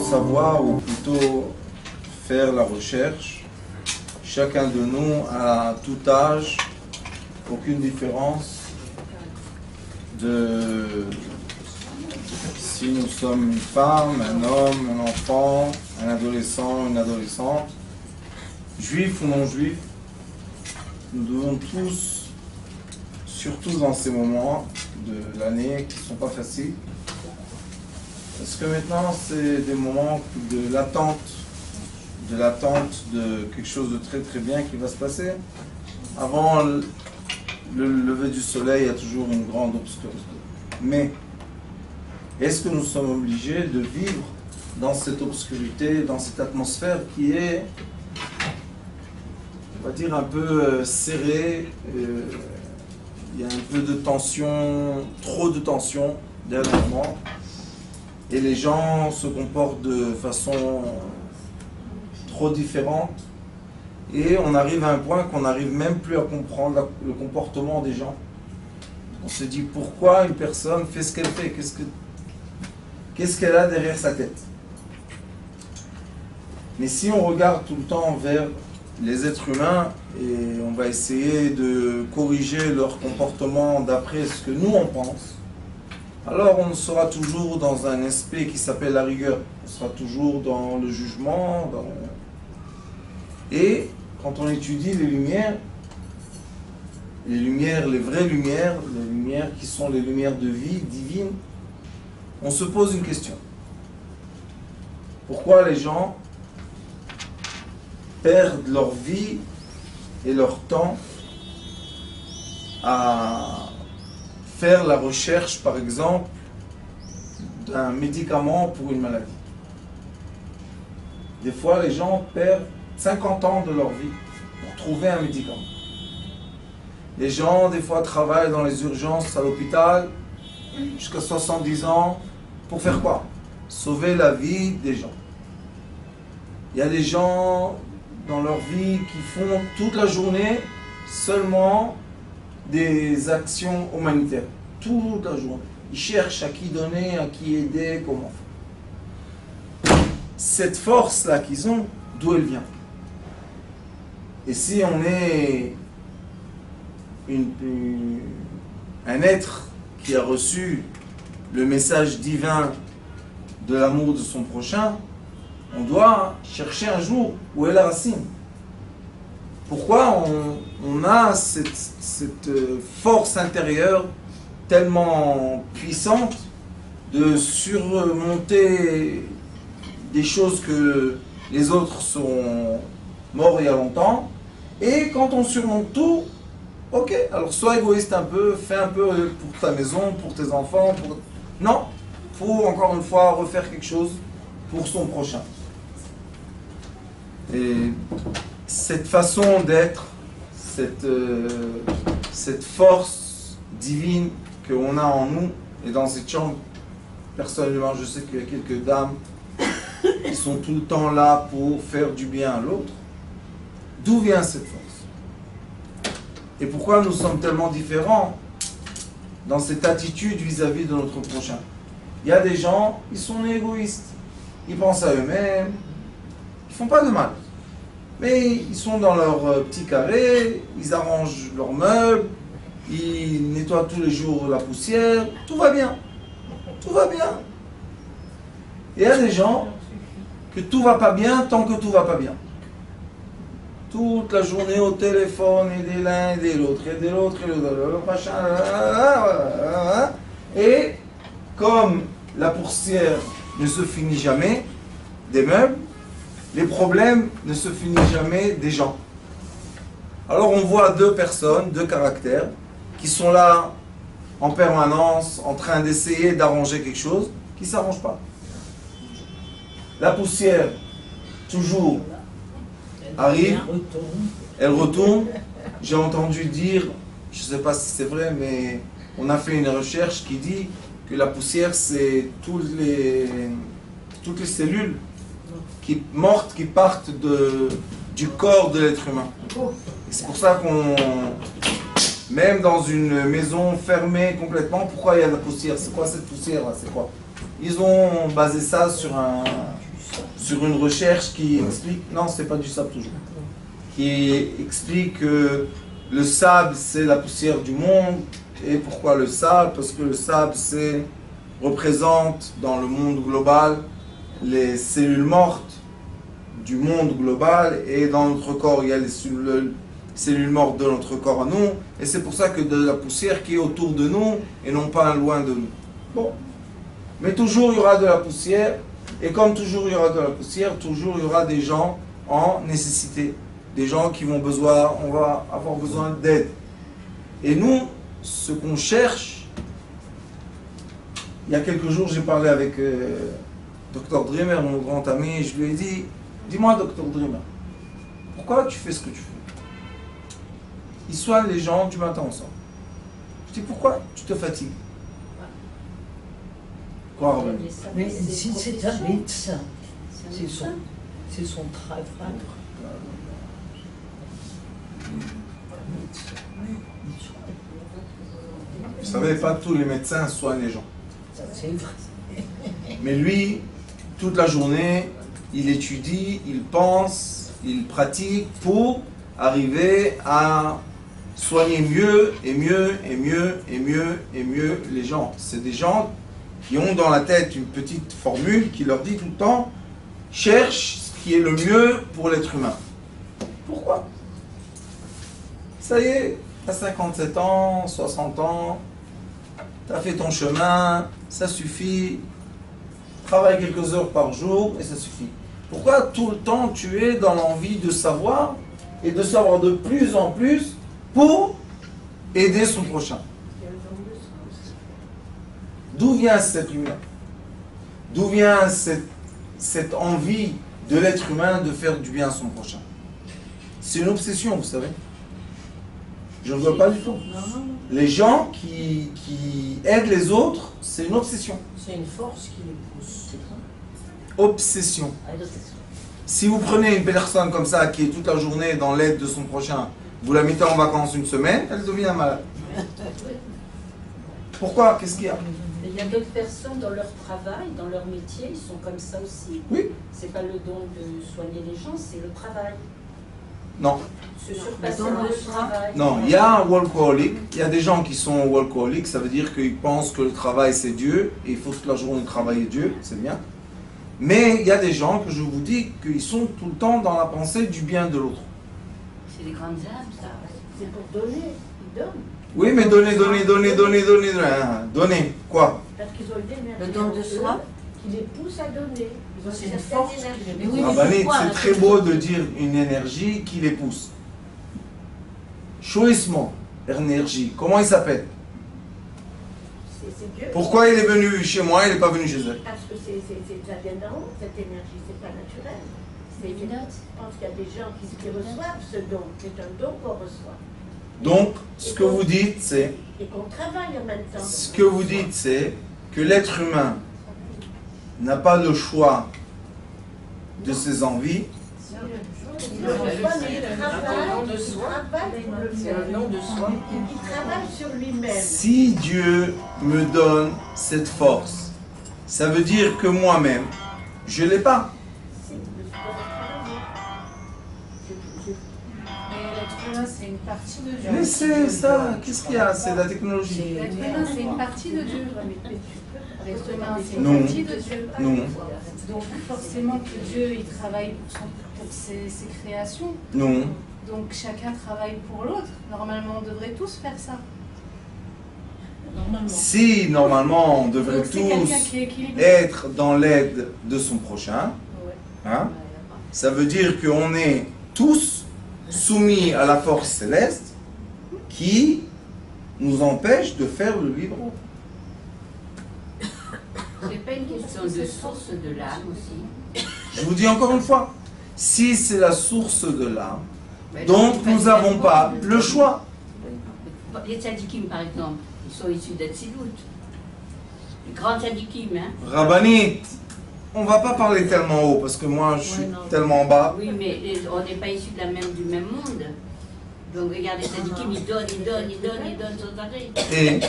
savoir, ou plutôt faire la recherche. Chacun de nous, à tout âge, aucune différence de si nous sommes une femme, un homme, un enfant, un adolescent, une adolescente, juif ou non juif. Nous devons tous, surtout dans ces moments de l'année qui ne sont pas faciles, parce que maintenant c'est des moments de l'attente de quelque chose de très très bien qui va se passer. Avant le lever du soleil, il y a toujours une grande obscurité. Mais est-ce que nous sommes obligés de vivre dans cette obscurité, dans cette atmosphère qui est, on va dire, un peu serrée, il y a un peu de tension, trop de tension dernièrement, et les gens se comportent de façon trop différente, et on arrive à un point qu'on n'arrive même plus à comprendre le comportement des gens. On se dit pourquoi une personne fait ce qu'elle fait, qu'est-ce qu'elle a derrière sa tête. Mais si on regarde tout le temps vers les êtres humains et on va essayer de corriger leur comportement d'après ce que nous on pense, alors on sera toujours dans un aspect qui s'appelle la rigueur. On sera toujours dans le jugement. Et quand on étudie les lumières, les vraies lumières, les lumières qui sont les lumières de vie divine, on se pose une question. Pourquoi les gens perdent leur vie et leur temps à faire la recherche, par exemple, d'un médicament pour une maladie? Des fois, les gens perdent 50 ans de leur vie pour trouver un médicament. Les gens, des fois, travaillent dans les urgences à l'hôpital jusqu'à 70 ans. Pour faire quoi? Sauver la vie des gens. Il y a des gens dans leur vie qui font toute la journée seulement des actions humanitaires. Toute la journée. Ils cherchent à qui donner, à qui aider, comment faire. Cette force-là qu'ils ont, d'où elle vient? Et si on est un être qui a reçu le message divin de l'amour de son prochain, on doit chercher un jour où est la racine. Pourquoi on a cette force intérieure tellement puissante de surmonter des choses que les autres sont morts il y a longtemps, et quand on surmonte tout, ok, alors sois égoïste un peu, fais un peu pour ta maison, pour tes enfants, non, il faut encore une fois refaire quelque chose pour son prochain. Et cette façon d'être, cette force divine qu'on a en nous, et dans cette chambre, personnellement, je sais qu'il y a quelques dames qui sont tout le temps là pour faire du bien à l'autre. D'où vient cette force? Et pourquoi nous sommes tellement différents dans cette attitude vis-à-vis de notre prochain? Il y a des gens, ils sont égoïstes. Ils pensent à eux-mêmes. Ils ne font pas de mal. Mais ils sont dans leur petit carré, ils arrangent leurs meubles, ils nettoient tous les jours la poussière. Tout va bien. Tout va bien. Et il y a des gens que tout ne va pas bien tant que tout ne va pas bien. Toute la journée au téléphone, aider l'un, aider l'autre, aider l'autre, aider l'autre, machin, et comme la poussière ne se finit jamais des meubles, les problèmes ne se finissent jamais des gens. Alors on voit deux personnes, deux caractères, qui sont là en permanence, en train d'essayer d'arranger quelque chose, qui ne s'arrange pas. La poussière, toujours, arrive, elle retourne. J'ai entendu dire, je ne sais pas si c'est vrai, mais on a fait une recherche qui dit que la poussière, c'est toutes les cellules mortes qui partent du corps de l'être humain. C'est pour ça qu'on, même dans une maison fermée complètement, pourquoi il y a de la poussière? C'est quoi cette poussière là? C'est quoi? Ils ont basé ça sur sur une recherche qui explique, non, c'est pas du sable toujours, qui explique que le sable c'est la poussière du monde. Et pourquoi le sable? Parce que le sable représente dans le monde global les cellules mortes du monde global, et dans notre corps il y a les cellules mortes de notre corps à nous, et c'est pour ça que de la poussière qui est autour de nous et non pas loin de nous. Bon, mais toujours il y aura de la poussière, et comme toujours il y aura de la poussière, toujours il y aura des gens en nécessité, des gens qui vont on va avoir besoin d'aide. Et nous, ce qu'on cherche, il y a quelques jours j'ai parlé avec Dr Dreamer, mon grand ami, et je lui ai dit, dis-moi Dr Dreamer, pourquoi tu fais ce que tu fais? Il soigne les gens du matin au soir. Je dis, pourquoi tu te fatigues? Quoi, Robin? Mais si c'est un médecin, c'est son travail. Vous savez, pas tous les médecins soignent les gens. Ça, c'est vrai. Mais lui, toute la journée, il étudie, il pense, il pratique pour arriver à soigner mieux et mieux et mieux et mieux et mieux les gens. C'est des gens qui ont dans la tête une petite formule qui leur dit tout le temps, cherche ce qui est le mieux pour l'être humain. Pourquoi? Ça y est, tu as 57 ans, 60 ans, tu as fait ton chemin, ça suffit, travaille quelques heures par jour et ça suffit. Pourquoi tout le temps tu es dans l'envie de savoir et de savoir de plus en plus pour aider son prochain? D'où vient cette lumière? D'où vient cette envie de l'être humain de faire du bien à son prochain? C'est une obsession, vous savez. Je ne vois pas du tout. Les gens qui aident les autres, c'est une obsession. C'est une force qui les pousse. Obsession. Si vous prenez une personne comme ça qui est toute la journée dans l'aide de son prochain, vous la mettez en vacances une semaine, elle devient malade. Pourquoi? Qu'est-ce qu'il y a? Il y a d'autres personnes dans leur travail, dans leur métier, ils sont comme ça aussi. Oui. C'est pas le don de soigner les gens, c'est le travail. Non. Se surpasser dans le travail. Non, il y a un workaholic, il y a des gens qui sont workaholic, ça veut dire qu'ils pensent que le travail c'est Dieu, et il faut toute la journée travailler Dieu, c'est bien. Mais il y a des gens que je vous dis qu'ils sont tout le temps dans la pensée du bien de l'autre. C'est les grandes âmes, ça. C'est pour donner, ils donnent. Oui, mais donner. Donner, quoi? Parce qu'ils ont l'énergie. Le don de soi. Qui les pousse à donner. Ils ont C'est une une force certaine qui énergie. les pousse. Oui, Ah, mais Banit, pourquoi, c'est hein, très beau de dire une énergie qui les pousse. Choisissement, énergie, comment il s'appelle? C'est Dieu. Pourquoi il est venu chez moi, il n'est pas venu chez elle? Parce que ça vient d'en haut, cette énergie, c'est pas naturel. Je pense qu'il y a des gens qui reçoivent ce don, c'est un don qu'on reçoit. Donc, ce que vous dites, c'est Et qu'on travaille en même temps. Ce que vous dites, c'est que l'être humain n'a pas le choix de ses envies. Il reçoit, mais il travaille pour le C'est un faire. nom de soi. Il travaille sur lui-même. Si Dieu me donne cette force, ça veut dire que moi-même, je ne l'ai pas. Si, je suis pas travailler. Mais l'être humain, c'est une partie de Dieu. Mais c'est ça, qu'est-ce qu'il y a? C'est la technologie. L'être humain, c'est une partie de Dieu. L'être humain, c'est Non. une partie de Dieu. Non, Donc forcément que Dieu, il travaille pour ses créations. non. Donc chacun travaille pour l'autre. Normalement, on devrait tous faire ça. Normalement. Si, normalement, on devrait Donc c'est quelqu'un tous qui est équilibré. être dans l'aide de son prochain, hein, ça veut dire qu'on est tous soumis à la force céleste qui nous empêche de faire le libre. C'est pas une question de source de l'âme aussi. Je vous dis encore une fois, si c'est la source de l'âme, Mais donc non, nous n'avons pas le choix. Les tzadikim, par exemple, ils sont issus d'Atsilut. Les grands tzadikim, hein. Rabbanit, on va pas parler tellement haut parce que moi je suis Ouais, non. tellement bas. Oui, mais on n'est pas issus du même monde. Donc regardez, les tzadikim, ils donnent sans arrêt. Et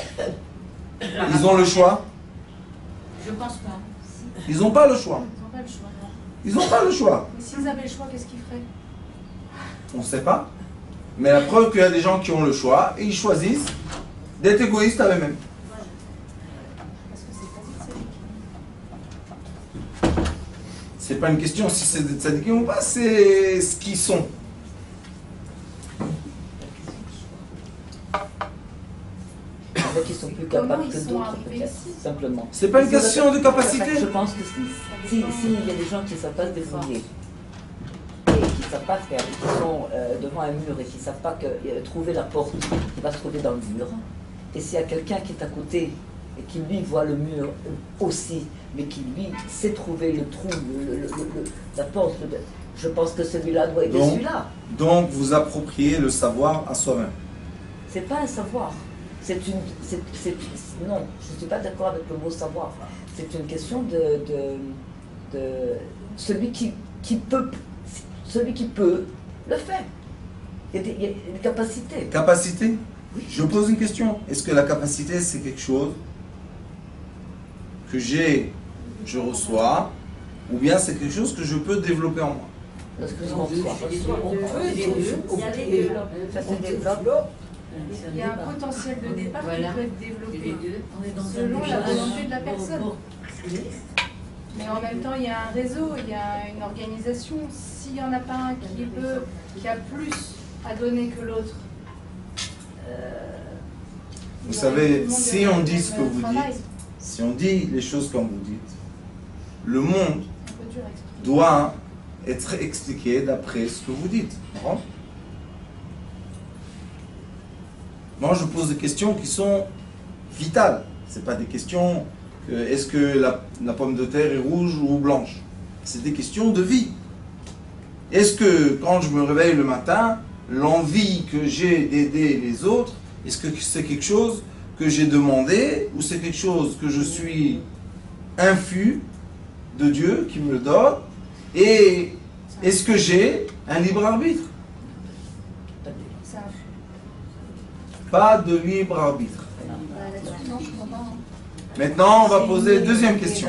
ils ont le choix. Je pense pas. Ils n'ont pas le choix. Ils n'ont pas le choix. Ils n'ont pas le choix. Mais s'ils avaient le choix, qu'est-ce qu'ils feraient? On ne sait pas. Mais la preuve qu'il y a des gens qui ont le choix et ils choisissent d'être égoïstes avec eux-mêmes. Parce que c'est pas des tzadikim. C'est pas une question si c'est des tzadikim ou pas, c'est ce qu'ils sont. En fait, ils sont plus Comment capables ils que sont d'autres, arrivés peut-être, ici simplement. C'est pas une question de capacité. Je pense que s'il y a des gens qui ne savent pas se débrouiller, et qui ne savent pas faire, qui sont devant un mur et qui ne savent pas trouver la porte qui va se trouver dans le mur, et s'il y a quelqu'un qui est à côté et qui lui voit le mur aussi, mais qui lui sait trouver le trou, la porte, je pense que celui-là doit aider celui-là. Donc vous appropriez le savoir à soi-même. C'est pas un savoir. Non, je ne suis pas d'accord avec le mot savoir. C'est une question de celui qui peut le faire. Il y a des capacités. Capacité? Je pose une question. Est-ce que la capacité c'est quelque chose que je reçois, ou bien c'est quelque chose que je peux développer en moi? Parce que on peut, ça se développe. Il y a un potentiel de départ Voilà. qui peut être développé Les deux. selon la volonté de la personne. Mais en même temps, il y a un réseau, il y a une organisation. S'il n'y en a pas un qui a plus à donner que l'autre, Vous savez, si on dit ce que vous dites, si on dit les choses comme vous dites, le monde doit être expliqué d'après ce que vous dites. Bon. Moi, je pose des questions qui sont vitales. Ce pas des questions est-ce que la pomme de terre est rouge ou blanche. C'est des questions de vie. Est-ce que quand je me réveille le matin, l'envie que j'ai d'aider les autres, est-ce que c'est quelque chose que j'ai demandé ou c'est quelque chose que je suis infus de Dieu qui me le donne? Et est-ce que j'ai un libre arbitre? Pas de libre arbitre. Maintenant, on va poser deuxième question.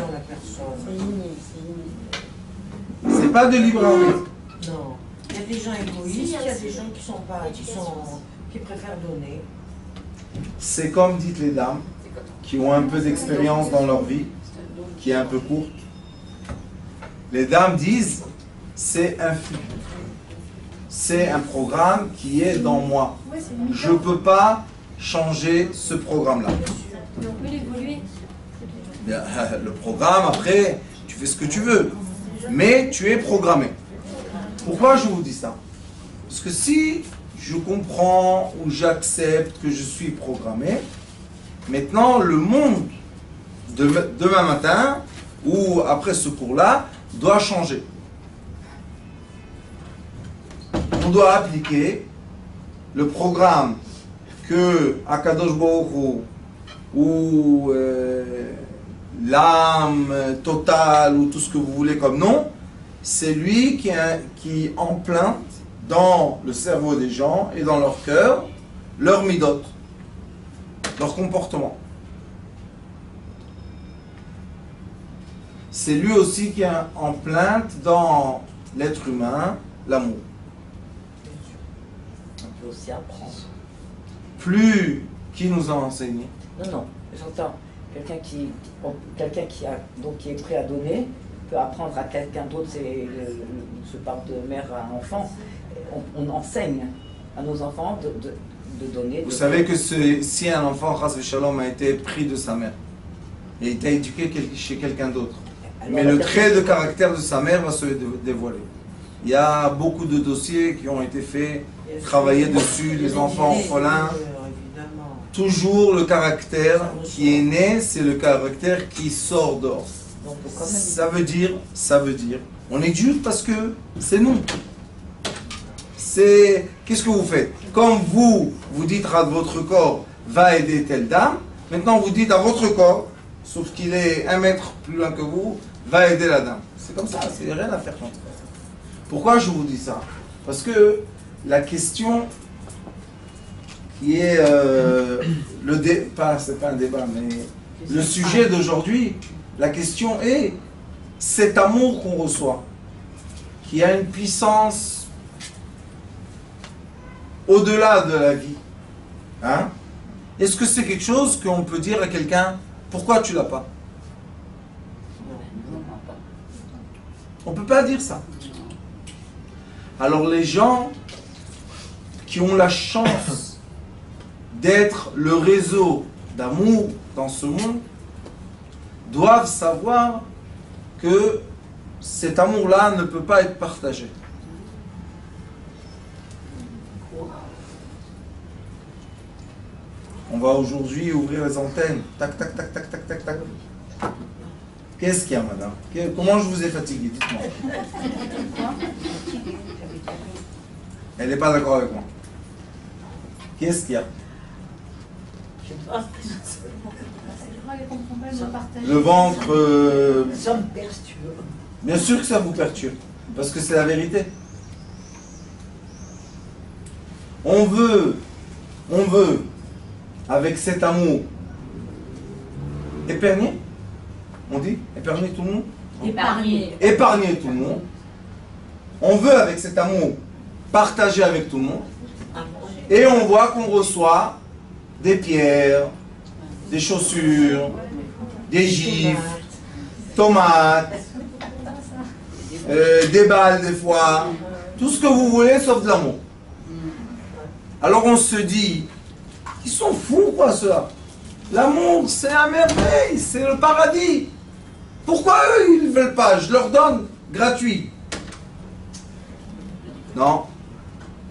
C'est pas de libre arbitre. Non. Il y a des gens égoïstes, il y a des gens qui préfèrent donner. C'est comme dites les dames, qui ont un peu d'expérience dans leur vie, qui est un peu courte. Les dames disent, c'est infus. C'est un programme qui est dans moi. Je ne peux pas changer ce programme-là. Le programme, après, tu fais ce que tu veux. Mais tu es programmé. Pourquoi je vous dis ça? Parce que si je comprends ou j'accepte que je suis programmé, maintenant le monde demain matin ou après ce cours-là doit changer. On doit appliquer le programme que Akadosh Baruch Hu ou l'âme totale ou tout ce que vous voulez comme nom, c'est lui qui implante dans le cerveau des gens et dans leur cœur leur midot, leur comportement. C'est lui aussi qui implante dans l'être humain l'amour. On peut aussi apprendre. Plus qui nous a enseigné. Non, j'entends. Quelqu'un qui est prêt à donner peut apprendre à quelqu'un d'autre. Je parle de mère à enfant. On enseigne à nos enfants de donner. Vous savez que si un enfant, Chas v'Shalom, a été pris de sa mère et il a été éduqué chez quelqu'un d'autre, mais le trait de caractère de sa mère va se dévoiler. Il y a beaucoup de dossiers qui ont été faits, travaillés dessus, les enfants orphelins. Toujours le caractère qui est né, c'est le caractère qui sort dehors. Ça veut dire, on est juif parce que c'est nous. Qu'est-ce que vous faites? Comme vous dites à votre corps, va aider telle dame, maintenant vous dites à votre corps, sauf qu'il est 1 mètre plus loin que vous, va aider la dame. C'est comme ça, c'est rien à faire contre. Pourquoi je vous dis ça? Parce que la question qui est c'est pas un débat, mais le sujet d'aujourd'hui, la question est cet amour qu'on reçoit. qui a une puissance au-delà de la vie. Hein? Est-ce que c'est quelque chose qu'on peut dire à quelqu'un, pourquoi tu l'as pas? On ne peut pas dire ça. Alors les gens qui ont la chance d'être le réseau d'amour dans ce monde doivent savoir que cet amour-là ne peut pas être partagé. On va aujourd'hui ouvrir les antennes. Tac, tac, tac, tac, tac, tac, tac. Qu'est-ce qu'il y a, madame? Comment je vous ai fatigué? Dites-moi. Elle n'est pas d'accord avec moi. Qu'est-ce qu'il y a? Le ventre... Ça me perturbe. Bien sûr que ça vous perturbe. Parce que c'est la vérité. On veut, avec cet amour, épargner. On dit épargner tout le monde? Épargner. Épargner tout le monde. On veut, avec cet amour, partager avec tout le monde. Et on voit qu'on reçoit des pierres, des chaussures, des gifles, tomates, des balles des fois, tout ce que vous voulez sauf de l'amour. Alors on se dit, ils sont fous quoi ceux-là. L'amour c'est un merveille, c'est le paradis. Pourquoi eux ils ne veulent pas? Je leur donne gratuit. Non,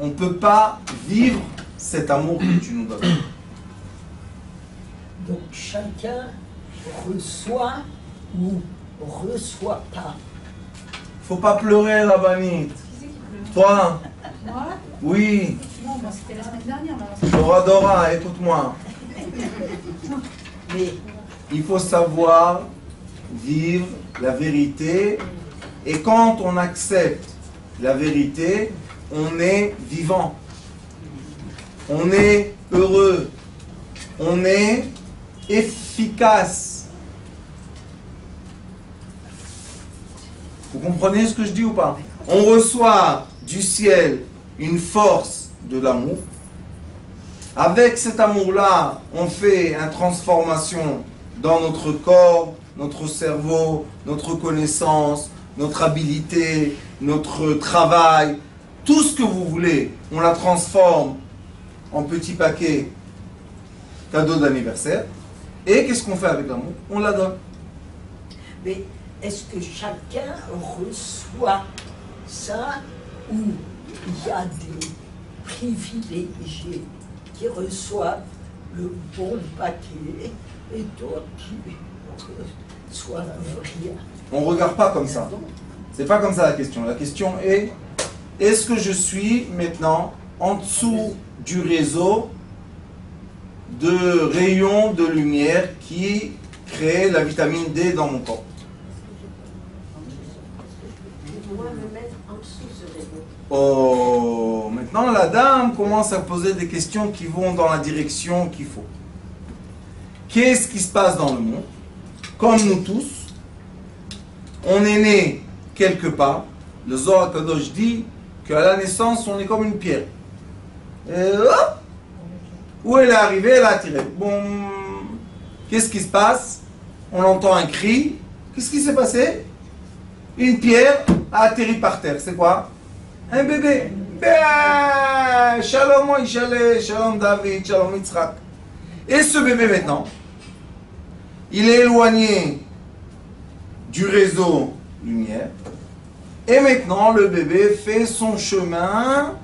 on ne peut pas vivre cet amour que tu nous donnes. Donc chacun reçoit ou reçoit pas. Faut pas pleurer, la banite. Toi? Moi? Oui. Non, bon, c'était la semaine dernière. Dora, écoute-moi. Mais Il faut savoir vivre la vérité. Et quand on accepte la vérité, on est vivant. On est heureux. On est efficace. Vous comprenez ce que je dis ou pas? On reçoit du ciel une force de l'amour. Avec cet amour-là, on fait une transformation dans notre corps, notre cerveau, notre connaissance, notre habilité, notre travail, tout ce que vous voulez. On la transforme en petits paquets cadeaux d'anniversaire. Et qu'est-ce qu'on fait avec l'amour? On la donne. Mais est-ce que chacun reçoit ça ou il y a des privilégiés qui reçoivent le bon paquet et d'autres qui reçoivent rien? On ne regarde pas comme ça. C'est pas comme ça la question. La question est, est-ce que je suis maintenant en dessous du réseau de rayons de lumière qui crée la vitamine D dans mon corps? Moi, me mettre en dessous ce réseau. Oh, maintenant la dame commence à poser des questions qui vont dans la direction qu'il faut. Qu'est-ce qui se passe dans le monde? Comme nous tous, on est né quelque part. Le Zohar Kadosh dit qu'à la naissance, on est comme une pierre. Et hop, où elle est arrivée, elle a attiré. Bon, qu'est-ce qui se passe? On entend un cri. Qu'est-ce qui s'est passé? Une pierre a atterri par terre. C'est quoi? Un bébé. Ben, Shalom Moïse, Shalom David, Shalom Yitzhak. Et ce bébé maintenant, il est éloigné du réseau lumière. Et maintenant, le bébé fait son chemin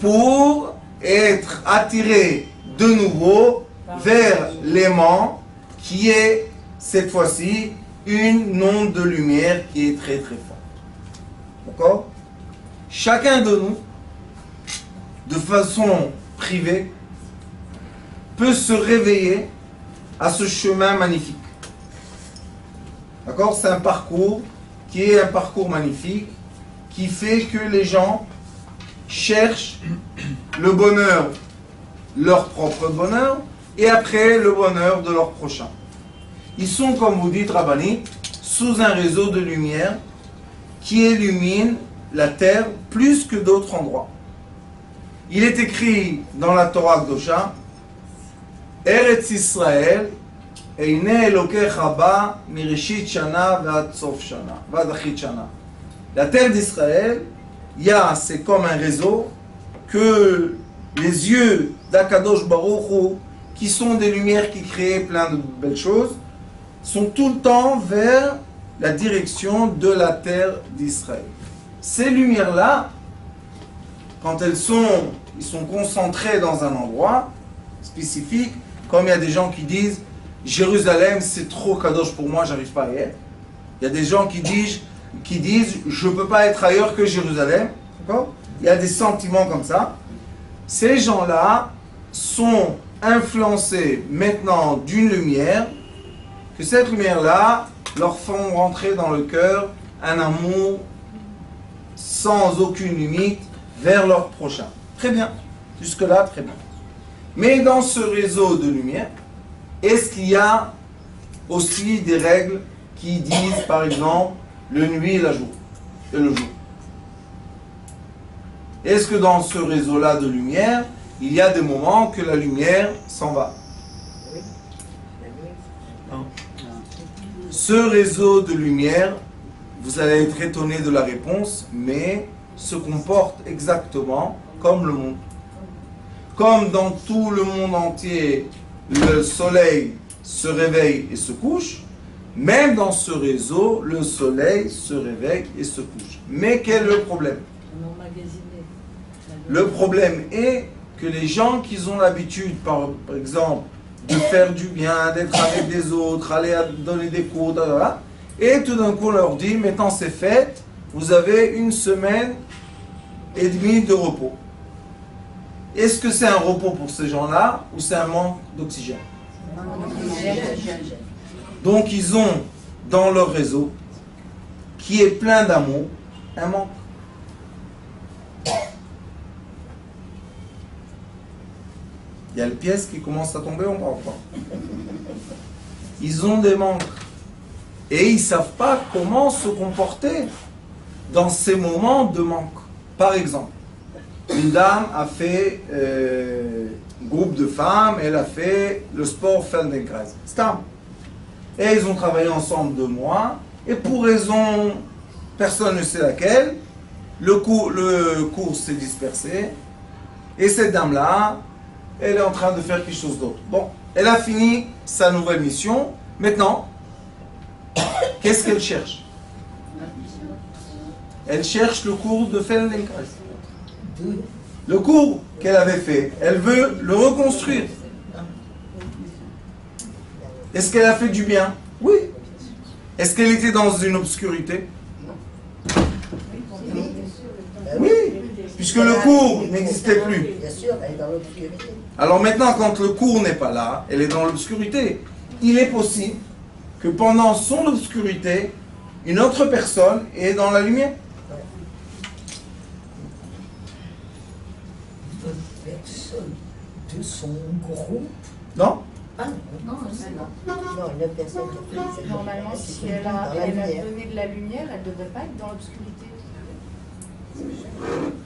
pour être attiré de nouveau vers l'aimant, qui est cette fois-ci une onde de lumière qui est très très forte. D'accord? Chacun de nous, de façon privée, peut se réveiller à ce chemin magnifique. D'accord? C'est un parcours qui est un parcours magnifique, qui fait que les gens cherchent le bonheur, leur propre bonheur, et après le bonheur de leur prochain. Ils sont, comme vous dites, Rabbani, sous un réseau de lumière qui illumine la terre plus que d'autres endroits. Il est écrit dans la Torah Kdosha, Eretz Israël, Eine Elokecha ba mirishit shana v'ad sof shana, v'ad achit shana. La terre d'Israël, c'est comme un réseau que les yeux d'Akadosh Baruch Hu, qui sont des lumières qui créent plein de belles choses, sont tout le temps vers la direction de la terre d'Israël. Ces lumières-là, quand ils sont concentrés dans un endroit spécifique, comme il y a des gens qui disent Jérusalem c'est trop kadosh pour moi, j'arrive pas à y être. Il y a des gens qui disent je ne peux pas être ailleurs que Jérusalem. Il y a des sentiments comme ça. Ces gens-là sont influencés maintenant d'une lumière, que cette lumière-là leur font rentrer dans le cœur un amour sans aucune limite vers leur prochain. Très bien. Jusque-là, très bien. Mais dans ce réseau de lumière, est-ce qu'il y a aussi des règles qui disent, par exemple, le nuit et le jour? Est-ce que dans ce réseau-là de lumière, il y a des moments que la lumière s'en va? Non. Ce réseau de lumière, vous allez être étonné de la réponse, mais se comporte exactement comme le monde. Comme dans tout le monde entier, le soleil se réveille et se couche, même dans ce réseau, le soleil se réveille et se couche. Mais quel est le problème? Le problème est que les gens qui ont l'habitude, par exemple, de faire du bien, d'être avec des autres, aller donner des cours, et tout d'un coup on leur dit, maintenant c'est fait, vous avez 1 semaine et demie de repos. Est-ce que c'est un repos pour ces gens-là ou c'est un manque d'oxygène? Donc ils ont dans leur réseau, qui est plein d'amour, un manque. Il y a les pièces qui commencent à tomber, on ne parle pas. Ils ont des manques. Et ils ne savent pas comment se comporter dans ces moments de manque. Par exemple, une dame a fait groupe de femmes, elle a fait le sport Feldenkrais. Stam. Et ils ont travaillé ensemble 2 mois, et pour raison, personne ne sait laquelle, le cours s'est dispersé, et cette dame-là, elle est en train de faire quelque chose d'autre. Bon, elle a fini sa nouvelle mission, maintenant, qu'est-ce qu'elle cherche? Elle cherche le cours de Feldenkrais. Le cours qu'elle avait fait, elle veut le reconstruire. Est-ce qu'elle a fait du bien? Oui. Est-ce qu'elle était dans une obscurité? Oui, puisque le cours n'existait plus. Bien sûr, elle est dans l'obscurité. Alors maintenant, quand le cours n'est pas là, elle est dans l'obscurité. Il est possible que pendant son obscurité, une autre personne est dans la lumière. Une personne de son groupe. Non? Ah non, non, une personne qui a fait Normalement, si elle a donné de la lumière, elle ne devrait pas être dans l'obscurité.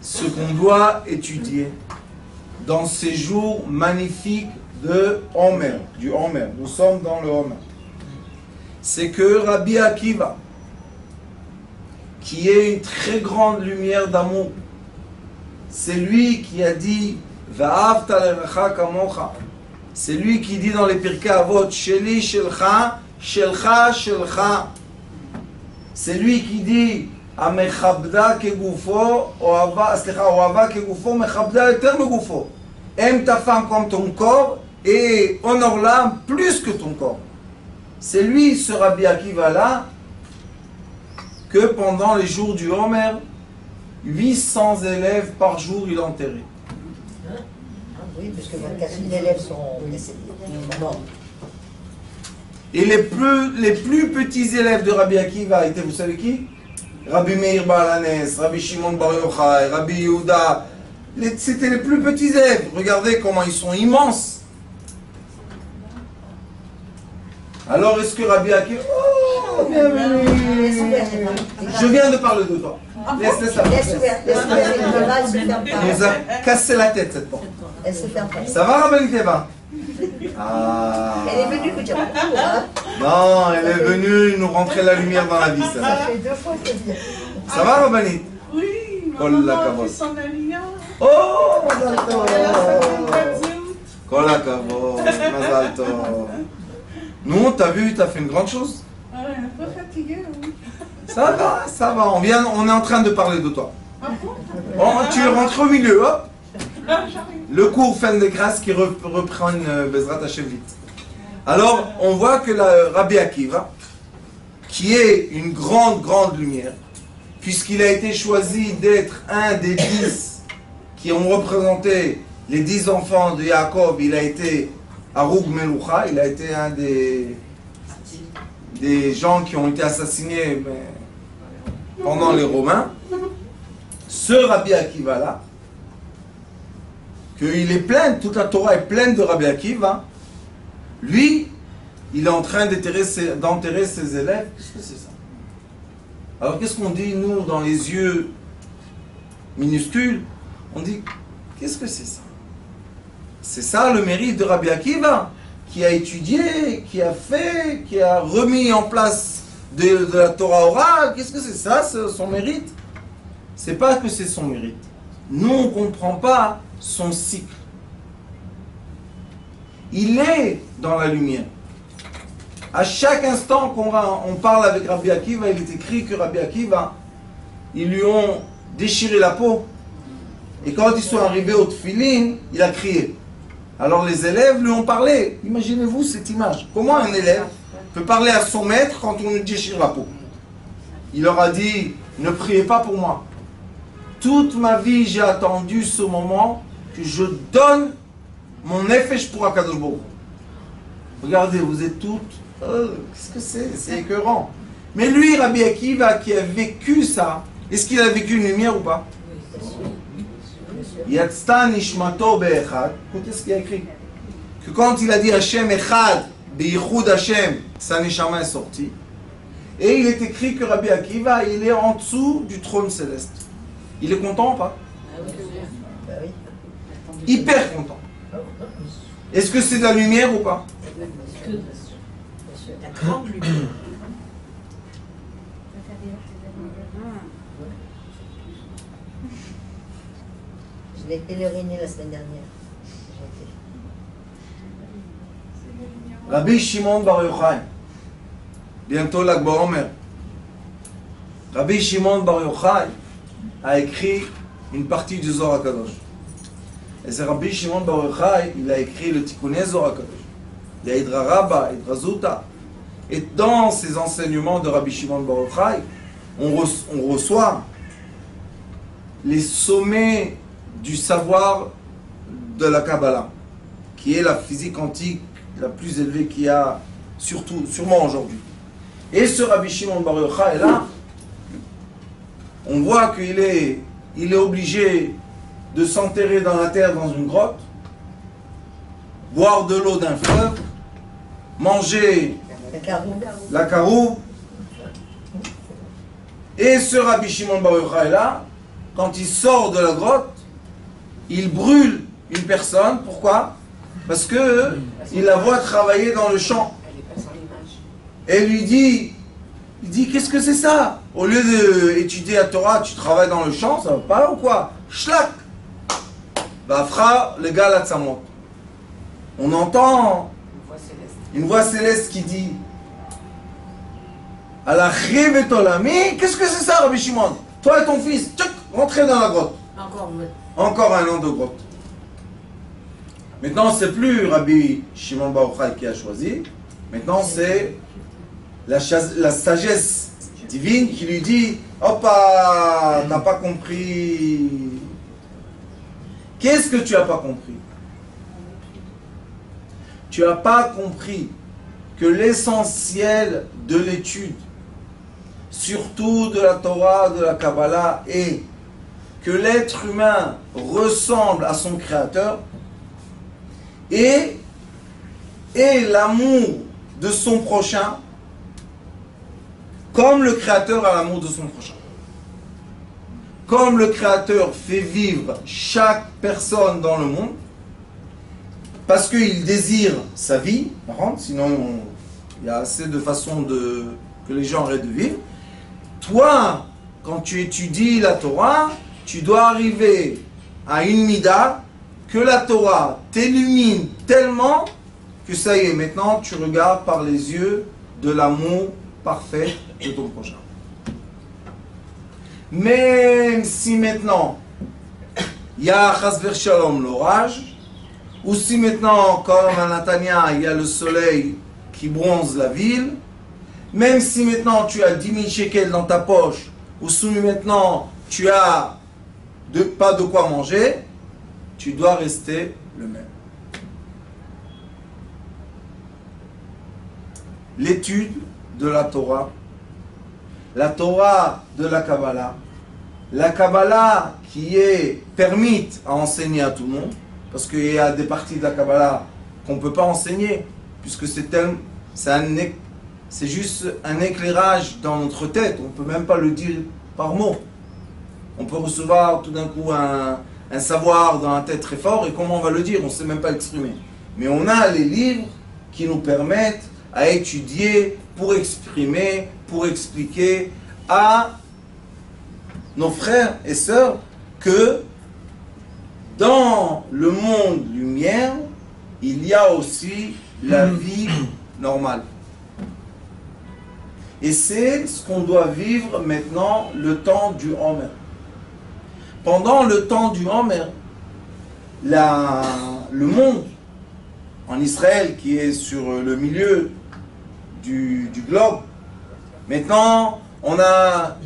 Ce qu'on doit étudier dans ces jours magnifiques de Homer, du Homer, nous sommes dans le Homer, c'est que Rabbi Akiva, qui est une très grande lumière d'amour, c'est lui qui a dit Va'avta lerecha kamocha. C'est lui qui dit dans les Pirkei Avot Sheli shelcha, shelcha shelcha. C'est lui qui dit Amechabda kegufo, oava kegufo, mechabda eter megufo. Aime ta femme comme ton corps et honore-la plus que ton corps. C'est lui, ce Rabbi Akiva là, que pendant les jours du Homer, 800 élèves par jour il enterrait. Oui, parce que 24 000 élèves sont morts. Et les plus petits élèves de Rabbi Akiva étaient, vous savez qui? Rabbi Meir Baal Hanes, Rabbi Shimon Bar Yochai, Rabbi Yehuda. C'était les plus petits élèves. Regardez comment ils sont immenses. Alors est-ce que Rabbi Akiva... Oh, bienvenue. Je viens de parler de toi. Laisse-le ça. Elle nous a cassé la tête cette porte. Elle se ferme pas. Ça va, Rabbi Teva? Ah. Elle est venue que tu as pas cours, hein. Non, elle est venue nous rentrer la lumière dans la vie. Ça, Ça fait 2 fois que je viens. ça va, Rabbanit? Oui, Kol la maman, kavod. tu s'en aliyah. Oh, Mazal Tov. Elle a Kol la kavod, Mazal Tov. Nous, t'as vu, t'as fait une grande chose. un peu fatiguée, oui. Ça va, ça va. On est en train de parler de toi. Ah bon? Oh, tu es rentré au milieu, hop. Ah, j'arrive. Le cours fin de grâce qui reprennent Bezrat Hashem vite. Alors, on voit que la Rabbi Akiva, qui est une grande lumière, puisqu'il a été choisi d'être un des 10 qui ont représenté les 10 enfants de Yaakov, il a été Harug Melucha, il a été un des gens qui ont été assassinés pendant les Romains. Ce Rabbi Akiva là, qu'il est plein, toute la Torah est pleine de Rabbi Akiva, lui, il est en train d'enterrer ses élèves. Qu'est-ce que c'est ça? Alors qu'est-ce qu'on dit, nous, dans les yeux minuscules? On dit, qu'est-ce que c'est ça? C'est ça le mérite de Rabbi Akiva, qui a étudié, qui a fait, qui a remis en place de la Torah orale. Qu'est-ce que c'est ça, son mérite? C'est pas que c'est son mérite. Nous, on ne comprend pas son cycle. Il est dans la lumière. À chaque instant qu'on parle avec Rabbi Akiva, il est écrit que Rabbi Akiva, ils lui ont déchiré la peau. Et quand ils sont arrivés au Tfilin, il a crié. Alors les élèves lui ont parlé. Imaginez-vous cette image. Comment un élève peut parler à son maître quand on lui déchire la peau? Il leur a dit, ne priez pas pour moi. Toute ma vie, j'ai attendu ce moment que je donne mon nefesh pour Akadosh Baruch Hu. Regardez, vous êtes toutes... qu'est-ce que c'est? C'est écœurant. Mais lui, Rabbi Akiva, qui a vécu ça, est-ce qu'il a vécu une lumière ou pas? Yatzta nishmato be'echad. Écoutez ce qu'il y a écrit. Que quand il a dit Hashem echad, be'ichud Hashem, sa neshama est sortie. Et il est écrit que Rabbi Akiva, il est en dessous du trône céleste. Il est content ou pas? Bah oui. Hyper content. Est-ce que c'est de la lumière ou pas? La grande lumière. Je l'ai pèleriné la semaine dernière. Rabbi Shimon Bar Yochai, bientôt Lag BaOmer. Rabbi Shimon Bar Yochai a écrit une partie du Zohar HaKadosh. Et c'est Rabbi Shimon Bar Yochai, il a écrit le Tikkunei Zohar HaKadosh. Il y a Idra Rabba, Idra Zuta. Et dans ces enseignements de Rabbi Shimon Bar Yochai, on reçoit les sommets du savoir de la Kabbalah, qui est la physique quantique la plus élevée qu'il y a, sûrement aujourd'hui. Et ce Rabbi Shimon Bar Yochai est là. On voit qu'il est obligé de s'enterrer dans la terre dans une grotte, boire de l'eau d'un fleuve, manger la caroube. Et ce Rabbi Shimon Bar Yochai est là, quand il sort de la grotte, il brûle une personne. Pourquoi? Parce que il la voit travailler dans le champ. Et lui dit, qu'est-ce que c'est ça? Au lieu d'étudier la Torah, tu travailles dans le champ, ça va pas ou quoi? Shlak! Bafra, le gars là de sa montre. On entend une voix céleste qui dit, Alachiv et Olami, qu'est-ce que c'est ça, Rabbi Shimon? Toi et ton fils, tchouk, rentrez dans la grotte. Encore un an de grotte. Maintenant, c'est plus Rabbi Shimon Bar Yochai qui a choisi. Maintenant, c'est la sagesse divine qui lui dit, Hoppa, t'as pas compris. Qu'est-ce que tu as pas compris? Tu n'as pas compris que l'essentiel de l'étude, surtout de la Torah, de la Kabbalah, est que l'être humain ressemble à son Créateur et l'amour de son prochain Comme le Créateur a l'amour de son prochain. Comme le Créateur fait vivre chaque personne dans le monde, parce qu'il désire sa vie, sinon il y a assez de façons que les gens arrêtent de vivre. Toi, quand tu étudies la Torah, tu dois arriver à une mida que la Torah t'illumine tellement que ça y est, maintenant tu regardes par les yeux de l'amour parfait de ton prochain. Même si maintenant il y a chas v'shalom l'orage, ou si maintenant, comme à Natania, il y a le soleil qui bronze la ville, même si maintenant tu as 10 000 shekels dans ta poche, ou si maintenant tu as pas de quoi manger, tu dois rester le même. L'étude de la Torah de la Kabbalah qui est permise à enseigner à tout le monde, parce qu'il y a des parties de la Kabbalah qu'on ne peut pas enseigner, puisque c'est juste un éclairage dans notre tête, on ne peut même pas le dire par mots. On peut recevoir tout d'un coup un savoir dans la tête très fort, et comment on va le dire, on ne sait même pas l'exprimer. Mais on a les livres qui nous permettent à étudier, pour exprimer, pour expliquer à nos frères et sœurs que dans le monde lumière, il y a aussi la vie normale. Et c'est ce qu'on doit vivre maintenant, le temps du Homer. Pendant le temps du Homer, le monde en Israël, qui est sur le milieu du globe, maintenant on a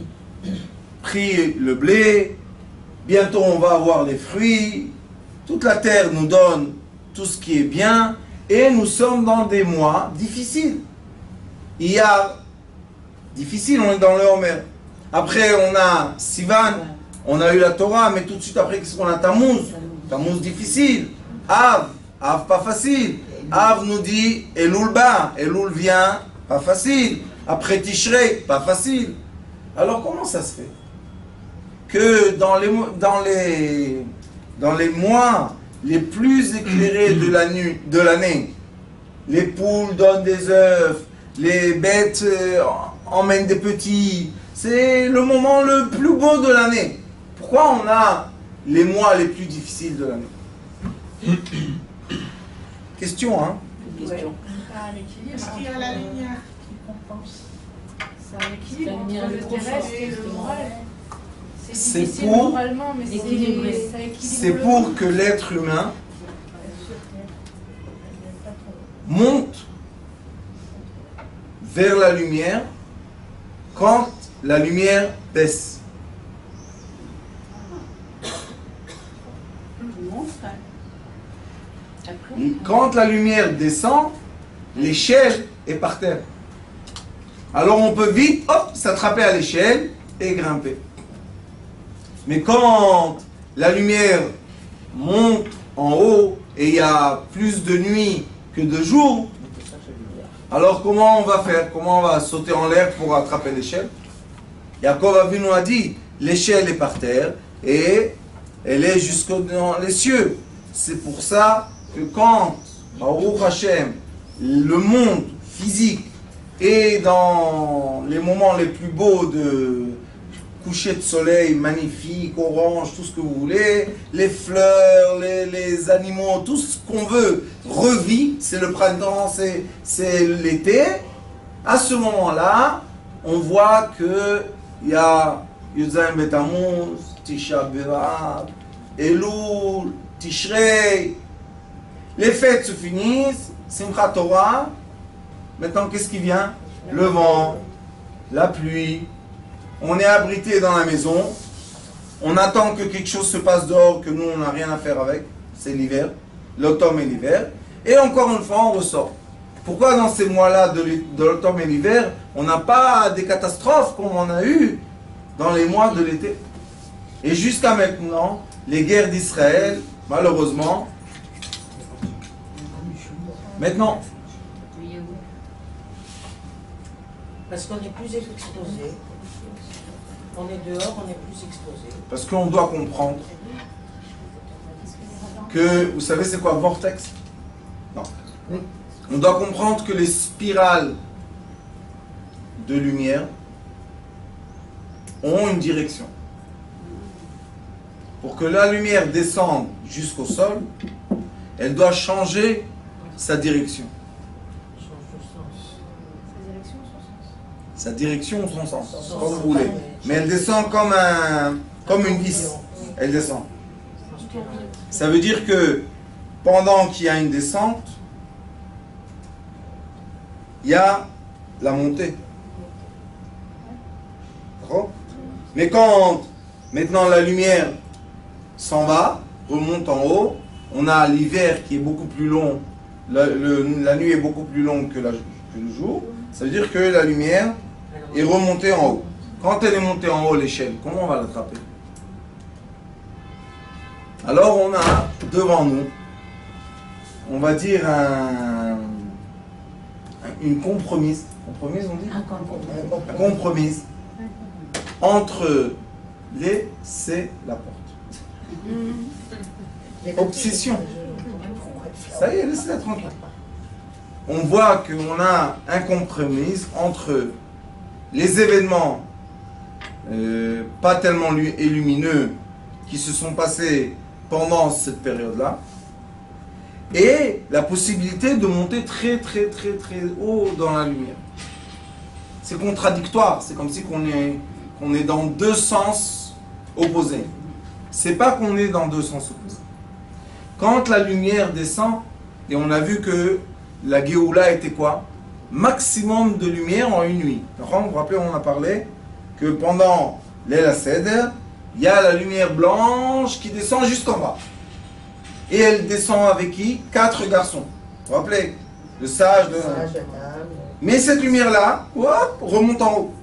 pris le blé, bientôt on va avoir les fruits, toute la terre nous donne tout ce qui est bien, et nous sommes dans des mois difficiles. Il y a difficile, on est dans le Homer. Après on a Sivan, on a eu la Torah, mais tout de suite après qu'est-ce qu'on a? Tammuz. Tammuz difficile. Av pas facile. Av nous dit Elul ba, Elul vient, pas facile. Après Tishrei, pas facile. Alors comment ça se fait que dans les mois les plus éclairés de l'année, les poules donnent des œufs, les bêtes emmènent des petits, c'est le moment le plus beau de l'année. Pourquoi on a les mois les plus difficiles de l'année? Question, hein? Question. Est-ce qu'il y a la lumière qui compense? C'est un équilibre entre le terrestre et le moral. C'est difficile pour- moralement, mais ça équilibre C'est le pour que l'être humain monte vers la lumière quand la lumière baisse. Quand la lumière descend, l'échelle est par terre. Alors on peut vite, hop, s'attraper à l'échelle et grimper. Mais quand la lumière monte en haut et il y a plus de nuit que de jour, alors comment on va faire? Comment on va sauter en l'air pour attraper l'échelle? Yaakov Avinu a dit, l'échelle est par terre et elle est jusque dans les cieux. C'est pour ça que quand, Baruch Hashem, le monde physique est dans les moments les plus beaux de coucher de soleil magnifique, orange, tout ce que vous voulez, les fleurs, les animaux, tout ce qu'on veut revit, c'est le printemps, c'est l'été. À ce moment-là, on voit que il y a Yudzaïm Betamuz, Tisha B'Av, Elul, Tishrei. Les fêtes se finissent, Simchat Torah. Maintenant, qu'est-ce qui vient? Le vent, la pluie. On est abrité dans la maison. On attend que quelque chose se passe dehors, que nous, on n'a rien à faire avec. C'est l'hiver, l'automne et l'hiver. Et encore une fois, on ressort. Pourquoi dans ces mois-là de l'automne et l'hiver, on n'a pas des catastrophes comme on a eu dans les mois de l'été? Et jusqu'à maintenant, les guerres d'Israël, malheureusement, maintenant, Parce qu'on est plus exposé. On est dehors, on est plus exposé. Parce qu'on doit comprendre que, vous savez c'est quoi vortex? Non. Oui. On doit comprendre que les spirales de lumière ont une direction. Pour que la lumière descende jusqu'au sol, elle doit changer sa direction. Sa direction ou son sens, comme vous voulez. Mais elle descend comme une vis. Elle descend. Ça veut dire que pendant qu'il y a une descente, il y a la montée. D'accord? Mais quand maintenant la lumière s'en va, remonte en haut, on a l'hiver qui est beaucoup plus long, la nuit est beaucoup plus longue que le jour, ça veut dire que la lumière est remontée en haut. Quand elle est montée en haut l'échelle, comment on va l'attraper? Alors on a devant nous, on va dire une compromise. Compromise, on dit? Un compromise entre laisser la porte. Obsession. Ça y est, laissez-la tranquille. On voit qu'on a un compromis entre les événements pas tellement lumineux qui se sont passés pendant cette période-là et la possibilité de monter très très très très haut dans la lumière. C'est contradictoire, c'est comme si qu'on est dans deux sens opposés. C'est pas qu'on est dans deux sens opposés. Quand la lumière descend, et on a vu que la Géoula était quoi? Maximum de lumière en une nuit. Vous vous rappelez, on a parlé que pendant l'El Seder, il y a la lumière blanche qui descend jusqu'en bas. Et elle descend avec qui? 4 garçons. Vous vous rappelez? Le sage, Mais cette lumière-là, hop, remonte en haut.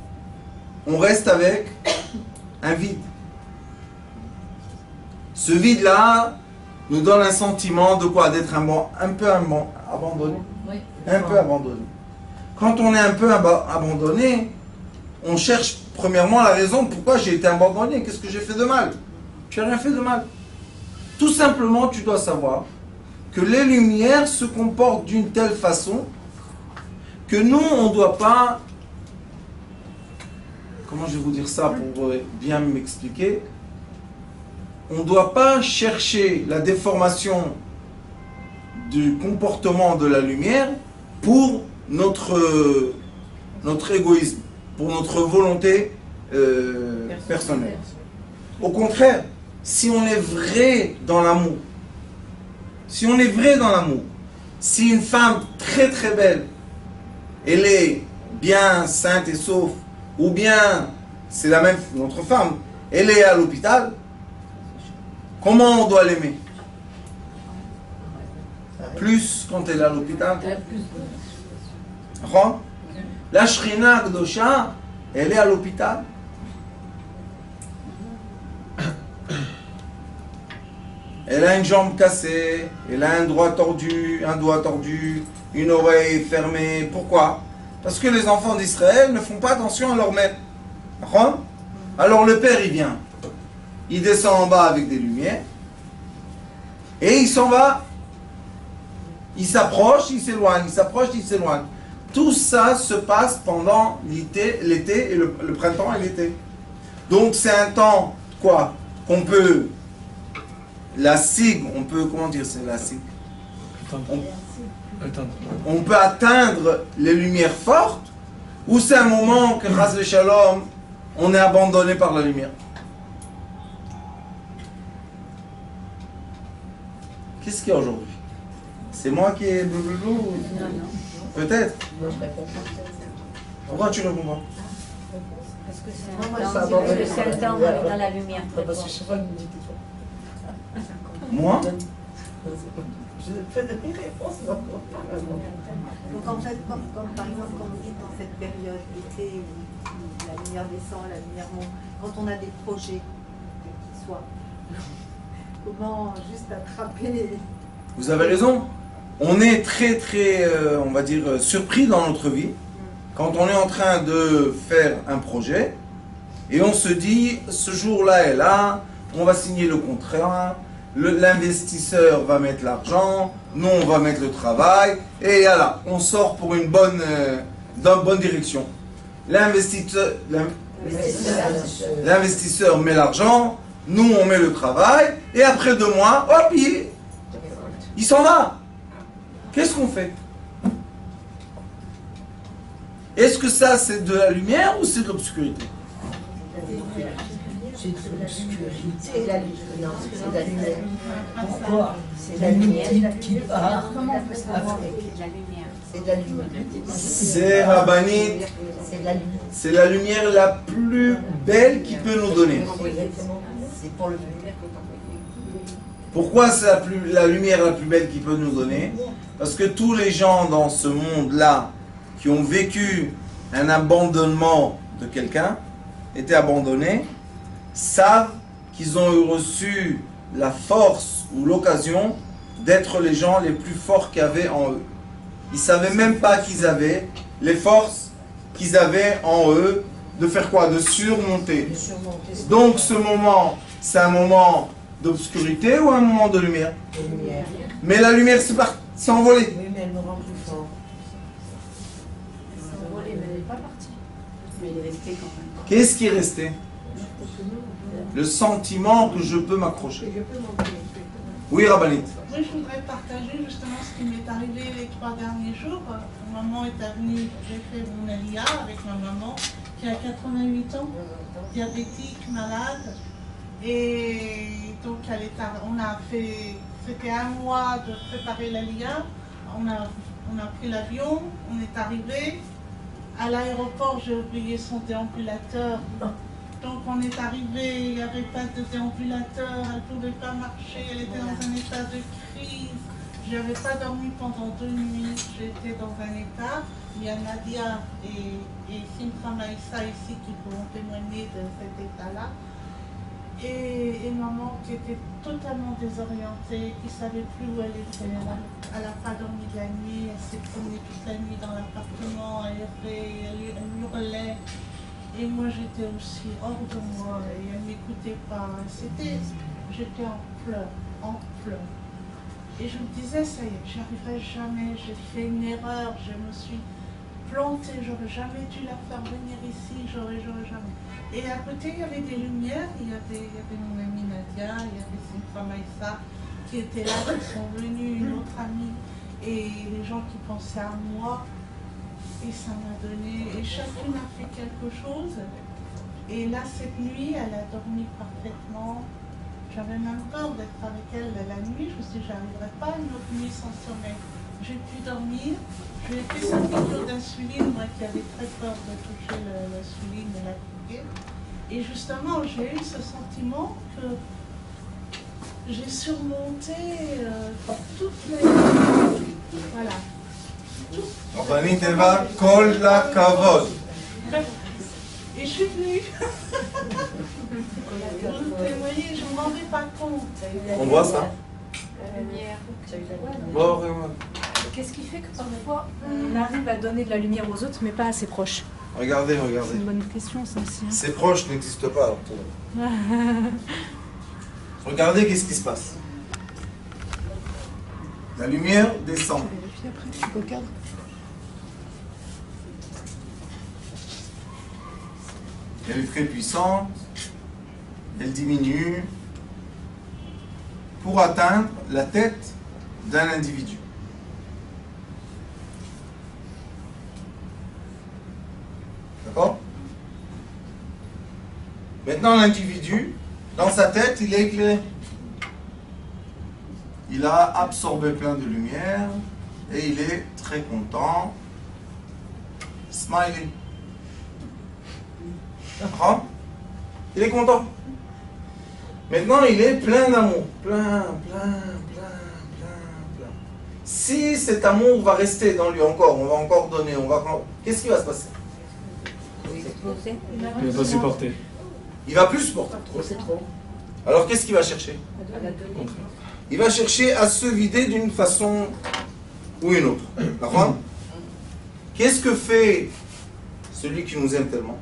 On reste avec un vide. Ce vide-là nous donne un sentiment de quoi? D'être un peu abandonné. Oui. Un peu abandonné. Quand on est un peu abandonné, on cherche premièrement la raison pourquoi j'ai été abandonné. Qu'est-ce que j'ai fait de mal? Tu n'as rien fait de mal. Tout simplement, tu dois savoir que les lumières se comportent d'une telle façon que nous, on ne doit pas... Comment je vais vous dire ça pour bien m'expliquer? On ne doit pas chercher la déformation du comportement de la lumière pour notre égoïsme, pour notre volonté personnelle. Au contraire, si on est vrai dans l'amour, si une femme très très belle, elle est bien sainte et sauf, ou bien c'est la même notre femme, elle est à l'hôpital, comment on doit l'aimer? Plus quand elle est à l'hôpital. La Shrina Gdosha, elle est à l'hôpital. Elle a une jambe cassée, elle a un doigt tordu, une oreille fermée. Pourquoi? Parce que les enfants d'Israël ne font pas attention à leur mère. Alors le père, il vient. Il descend en bas avec des lumières. Et il s'en va. Il s'approche, il s'éloigne, il s'approche, il s'éloigne. Tout ça se passe pendant l'été et le printemps et l'été. Donc c'est un temps, quoi, qu'on peut... La sig, on peut, comment dire c'est la sig? On peut atteindre les lumières fortes, ou c'est un moment que, grâce le shalom, on est abandonné par la lumière. Qu'est-ce qu'il y a aujourd'hui? C'est moi qui ai blou? Non. Peut-être. Pourquoi tu réponds pas? Parce que c'est le temps dans la lumière. Moi? Je fais de mes réponses. Donc en fait, comme par exemple, quand vous dites dans cette période d'été où la lumière descend, la lumière monte, quand on a des projets, qu'ils soient, comment juste attraper les... Vous avez raison. On est très très, on va dire, surpris dans notre vie quand on est en train de faire un projet et on se dit, ce jour-là est là, on va signer le contrat, l'investisseur va mettre l'argent, nous on va mettre le travail, et voilà, on sort pour une bonne direction. L'investisseur met l'argent, nous on met le travail, et après 2 mois, hop, il s'en va. Qu'est-ce qu'on fait? Est-ce que ça c'est de la lumière ou c'est de l'obscurité? C'est de l'obscurité. C'est la lumière. Pourquoi? C'est la lumière qui part. Comment on peut savoir avec la lumière? C'est de la lumière. C'est Rabbanit, C'est de la lumière. c'est la lumière la plus belle qu'il peut nous donner. C'est pour le lumière. Pourquoi c'est la lumière la plus belle qu'il peut nous donner? Parce que tous les gens dans ce monde-là qui ont vécu un abandonnement de quelqu'un, étaient abandonnés, savent qu'ils ont reçu la force ou l'occasion d'être les gens les plus forts qu'il y avait en eux. Ils ne savaient même pas qu'ils avaient les forces qu'ils avaient en eux de faire quoi? De surmonter. Donc ce moment, c'est un moment d'obscurité ou un moment de lumière? De lumière. Mais la lumière s'est envolée. Oui, mais elle nous rend plus fort. Mais elle n'est pas partie. Mais il est resté quand même. Qu'est-ce qui est resté? Le sentiment que je peux m'accrocher. Oui, Rabbanit. Oui, je voudrais partager justement ce qui m'est arrivé les 3 derniers jours. Maman est venue, j'ai fait mon alia avec ma maman qui a 88 ans, diabétique, malade. Et donc on a fait, c'était 1 mois de préparer l'alia. On a pris l'avion, on est arrivé. À l'aéroport, j'ai oublié son déambulateur. Donc on est arrivé, il n'y avait pas de déambulateur, elle ne pouvait pas marcher, elle était dans un état de crise. Je n'avais pas dormi pendant 2 nuits, j'étais dans un état. Il y a Nadia et Simcha Maïssa ici qui pourront témoigner de cet état-là. Et maman qui était totalement désorientée, qui ne savait plus où elle était. Elle n'a pas dormi de la nuit, elle s'est promenée toute la nuit dans l'appartement, elle hurlait. Et moi j'étais aussi hors de moi et elle ne m'écoutait pas. J'étais en pleurs. Et je me disais, ça y est, j'y arriverai jamais, j'ai fait une erreur, je me suis plantée, j'aurais jamais dû la faire venir ici, j'aurais jamais. Et à côté, il y avait des lumières, il y avait mon amie Nadia, il y avait Simcha Maïssa qui étaient là, qui sont venus, une autre amie, et les gens qui pensaient à moi. Et ça m'a donné, et chacune a fait quelque chose. Et là, cette nuit, elle a dormi parfaitement. J'avais même peur d'être avec elle la nuit. Je me suis dit, j'arriverai pas une autre nuit sans sommeil. J'ai pu dormir. Je lui ai fait sa piqûre d'insuline, moi qui avais très peur de toucher l'insuline et la piquer. Et justement, j'ai eu ce sentiment que j'ai surmonté toute la nuit. Voilà. Rabbanit Eva, kol la kavod. Et je suis venue. Vous voyez, je ne me rendais pas compte. On voit ça? La lumière. Bon, vraiment. Qu'est-ce qui fait que parfois on arrive à donner de la lumière aux autres mais pas assez proche? Regardez. C'est une bonne question ça aussi. Ces proches n'existent pas alors toi. Regardez qu'est-ce qui se passe. La lumière descend. Elle est très puissante, elle diminue pour atteindre la tête d'un individu. D'accord? Maintenant, l'individu, dans sa tête, il est éclairé. Il a absorbé plein de lumière et il est très content. Smiley. D'accord? Il est content. Maintenant, il est plein d'amour. Plein. Si cet amour va rester dans lui encore, on va encore donner, qu'est-ce qui va se passer? Il ne va pas supporter. Il va plus supporter. C'est trop. Alors qu'est-ce qu'il va chercher? Il va chercher à se vider d'une façon ou une autre. D'accord? Qu'est-ce que fait celui qui nous aime tellement,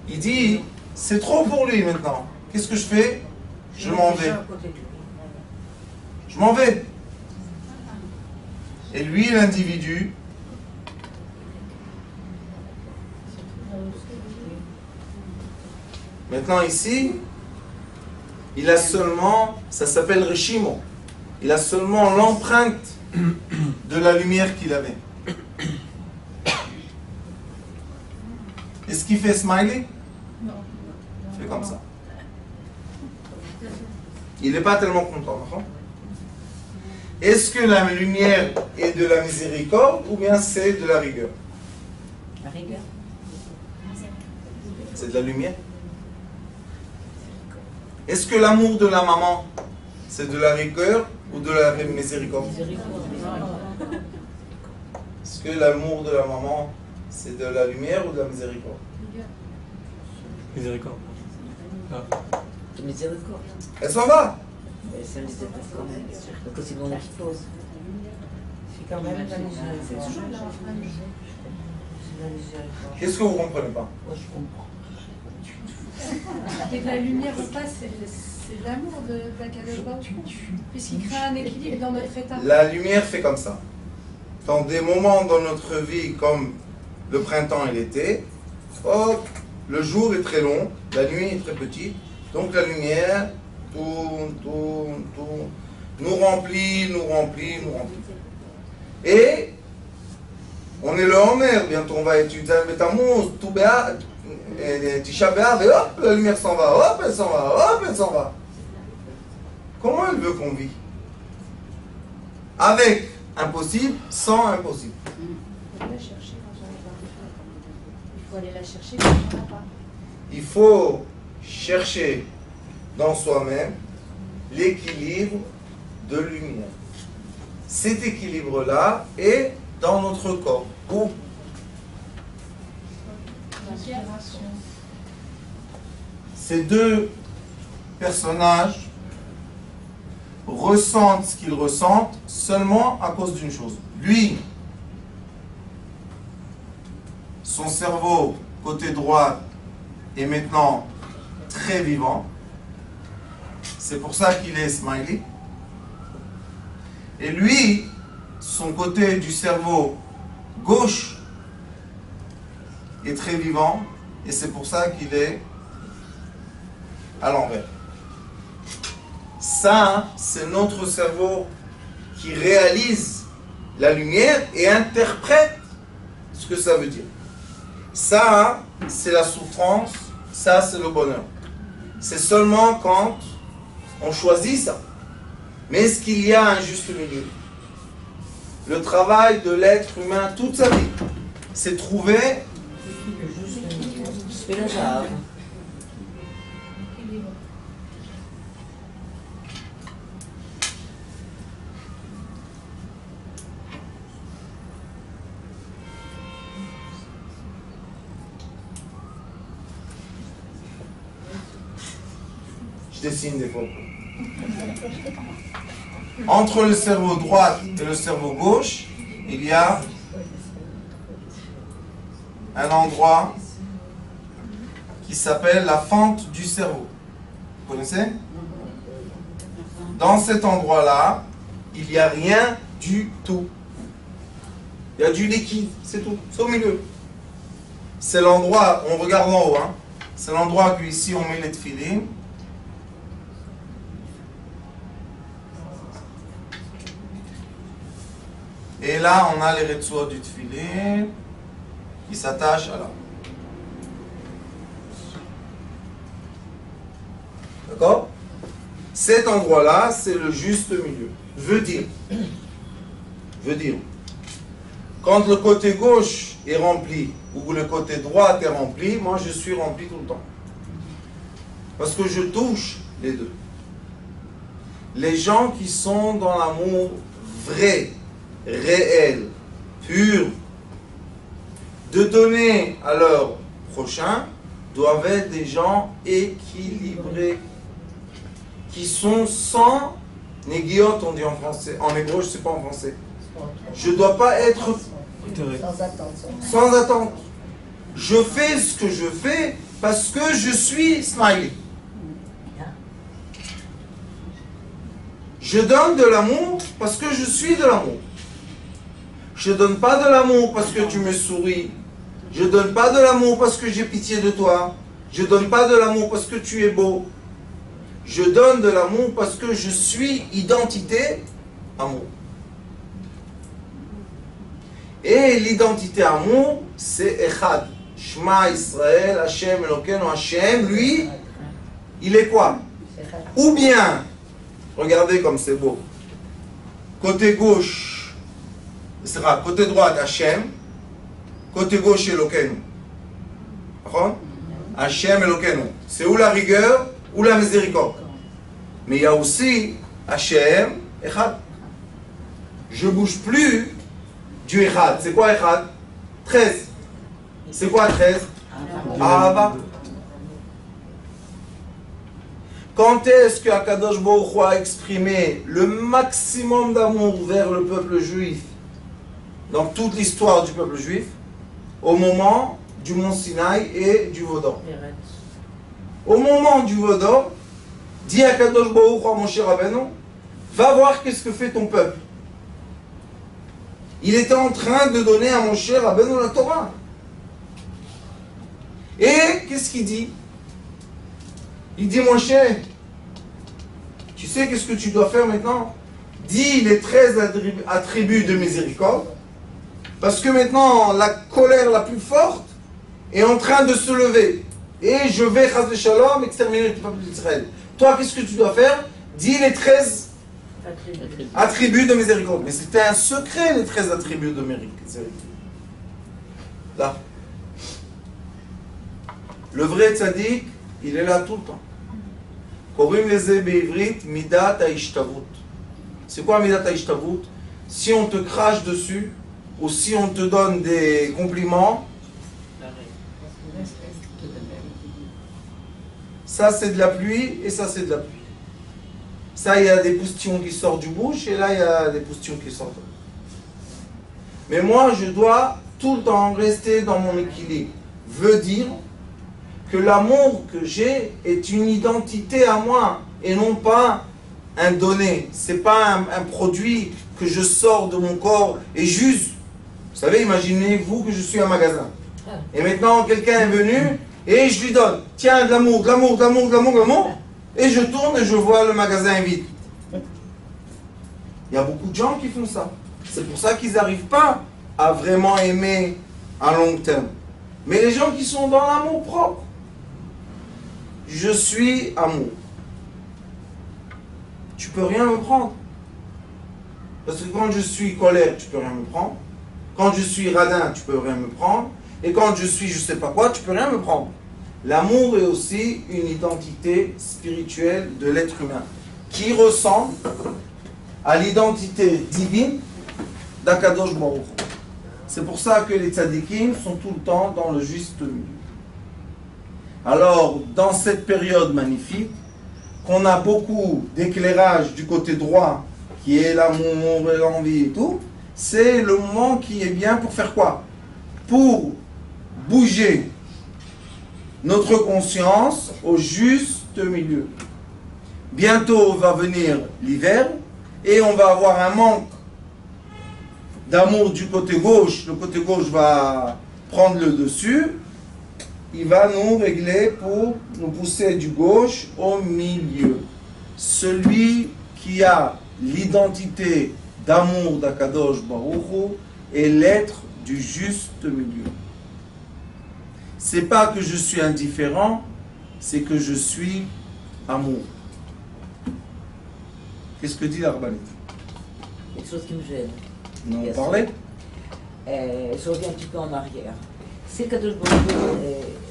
il dit, c'est trop pour lui maintenant. Qu'est-ce que je fais? Je m'en vais. Je m'en vais. Et lui, l'individu, maintenant ici, il a seulement, ça s'appelle Reshimo, il a seulement l'empreinte de la lumière qu'il avait. Est-ce qu'il fait smiley? Non. Il fait comme ça. Il n'est pas tellement content, non? Est-ce que la lumière est de la miséricorde ou bien c'est de la rigueur? La rigueur. C'est de la lumière. Est-ce que l'amour de la maman, c'est de la rigueur ou de la miséricorde? Est-ce que l'amour de la maman, c'est de la lumière ou de la miséricorde? Miséricorde. De miséricorde. Elle s'en va. Mais c'est miséricorde quand même. Donc aussi on expose. C'est quand même la miséricorde. Qu'est-ce que vous ne comprenez pas? Moi, je comprends. Et de la lumière ou pas, c'est de l'amour de Kadosh Baruch Hu, puisqu'il crée un équilibre dans notre état. La lumière fait comme ça. Dans des moments dans notre vie, comme le printemps et l'été, hop, le jour est très long, la nuit est très petite, donc la lumière tourne, nous remplit. Et on est le Homer, bientôt on va étudier le Tammuz, tout béat, Tisha B'Av, et hop, la lumière s'en va, hop, elle s'en va, hop, elle s'en va. Comment elle veut qu'on vit? Avec impossible, sans impossible. Il faut aller la chercher quand il faut aller la chercher quand il n'y en a pas. Il faut chercher dans soi-même l'équilibre de lumière. Cet équilibre-là est dans notre corps. Où? Ces deux personnages ressentent ce qu'ils ressentent seulement à cause d'une chose. Lui, son cerveau côté droit est maintenant très vivant. C'est pour ça qu'il est smiley. Et lui, son côté du cerveau gauche est très vivant. Et c'est pour ça qu'il est à l'envers. Ça, c'est notre cerveau qui réalise la lumière et interprète ce que ça veut dire. Ça, c'est la souffrance, ça, c'est le bonheur. C'est seulement quand on choisit ça. Mais est-ce qu'il y a un juste milieu? Le travail de l'être humain toute sa vie, c'est trouver C'est le genre. Je dessine des fois. Entre le cerveau droit et le cerveau gauche, il y a un endroit qui s'appelle la fente du cerveau. Vous connaissez? Dans cet endroit-là, il n'y a rien du tout. Il y a du liquide, c'est tout. C'est au milieu. C'est l'endroit, on regarde en haut, hein. C'est l'endroit que ici on met les tefilines. Et là, on a les retsois du tefilin qui s'attachent à là. D'accord? Cet endroit-là, c'est le juste milieu. Veut dire, quand le côté gauche est rempli ou le côté droit est rempli, moi je suis rempli tout le temps. Parce que je touche les deux. Les gens qui sont dans l'amour vrai, réel, pur, de donner à leur prochain, doivent être des gens équilibrés, qui sont sans négiot, on dit en français, en hébreu, je ne sais pas en français. Je ne dois pas être Sans attendre. Sans attendre. Je fais ce que je fais parce que je suis smiley. Je donne de l'amour parce que je suis de l'amour. Je donne pas de l'amour parce que tu me souris. Je donne pas de l'amour parce que j'ai pitié de toi. Je donne pas de l'amour parce que tu es beau. Je donne de l'amour parce que je suis identité amour. Et l'identité amour, c'est Echad. Shema Israël, Hashem Elokeinu Hashem, lui, il est quoi? Ou bien, regardez comme c'est beau. Côté gauche, ce sera côté droit Hashem, côté gauche Elokeinu. Hashem Elokeinu. C'est ou la rigueur ou la miséricorde. Mais il y a aussi Hashem Echad. Je ne bouge plus du Echad. C'est quoi Echad? 13. C'est quoi 13? Ahava. Quand est-ce que Akadosh Baruch Hu a exprimé le maximum d'amour vers le peuple juif dans toute l'histoire du peuple juif? Au moment du mont Sinaï et du Vaudor. Au moment du Vaudor, dit Akadosh Baruch Hu à Moshe Rabbeinu, va voir qu'est-ce que fait ton peuple. Il était en train de donner à Moshe Rabbeinu la Torah. Et qu'est-ce qu'il dit? Il dit, Moshe, tu sais qu'est-ce que tu dois faire maintenant? Dis les 13 attributs de miséricorde, parce que maintenant la colère la plus forte est en train de se lever. Et je vais, chas v'shalom, exterminer le peuple d'Israël. Toi, qu'est-ce que tu dois faire? Dis les 13 attributs de miséricorde. Mais c'était un secret, les 13 attributs de miséricorde. Là. Le vrai tzaddik, il est là tout le temps. Korim leze be'ivrit midat ha'ishtavut. C'est quoi midat ha'ishtavut? Si on te crache dessus, ou si on te donne des compliments, ça c'est de la pluie et ça c'est de la pluie. Ça, il y a des poustillons qui sortent du bouche et là il y a des poustillons qui sortent. Mais moi je dois tout le temps rester dans mon équilibre. Veut dire que l'amour que j'ai est une identité à moi et non pas un donné. C'est pas un produit que je sors de mon corps et j'use. Vous savez, imaginez-vous que je suis un magasin. Et maintenant quelqu'un est venu et je lui donne, tiens, de l'amour, de l'amour, de l'amour, de l'amour, de l'amour. Et je tourne et je vois le magasin vide. Il y a beaucoup de gens qui font ça. C'est pour ça qu'ils n'arrivent pas à vraiment aimer à long terme. Mais les gens qui sont dans l'amour propre, je suis amour. Tu peux rien me prendre. Parce que quand je suis colère, tu peux rien me prendre. Quand je suis radin, tu peux rien me prendre. Et quand je suis je sais pas quoi, tu peux rien me prendre. L'amour est aussi une identité spirituelle de l'être humain qui ressemble à l'identité divine d'Akadosh Baruch Hu. C'est pour ça que les tzadikim sont tout le temps dans le juste milieu. Alors, dans cette période magnifique, qu'on a beaucoup d'éclairage du côté droit, qui est l'amour et l'envie et tout, c'est le moment qui est bien pour faire quoi? Pour bouger notre conscience au juste milieu. Bientôt va venir l'hiver et on va avoir un manque d'amour du côté gauche. Le côté gauche va prendre le dessus. Il va nous régler pour nous pousser du gauche au milieu. Celui qui a l'identité d'amour d'Akadosh Baruch Hu est l'être du juste milieu. C'est pas que je suis indifférent, c'est que je suis amour. Qu'est-ce que dit l'Arbalite? Quelque chose qui me gêne. Non, on parlait. Je reviens un petit peu en arrière. C'est Kadosh Baruch Hu,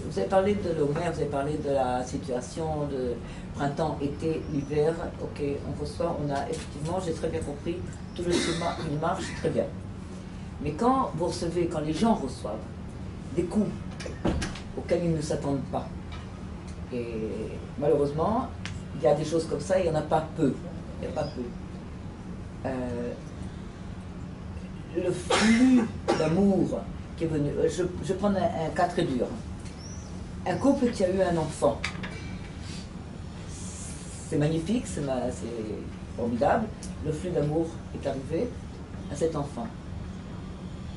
vous avez parlé de l'Omer, vous avez parlé de la situation de printemps, été, hiver. Ok, on reçoit, on a effectivement, j'ai très bien compris, tout le schéma, il marche très bien. Mais quand vous recevez, quand les gens reçoivent des coups auxquels ils ne s'attendent pas, et malheureusement, il y a des choses comme ça, il n'y en a pas peu. Il n'y a pas peu. Le flux d'amour qui est venu. Je vais prendre un cas très dur. Un couple qui a eu un enfant. C'est magnifique, c'est formidable. Le flux d'amour est arrivé à cet enfant.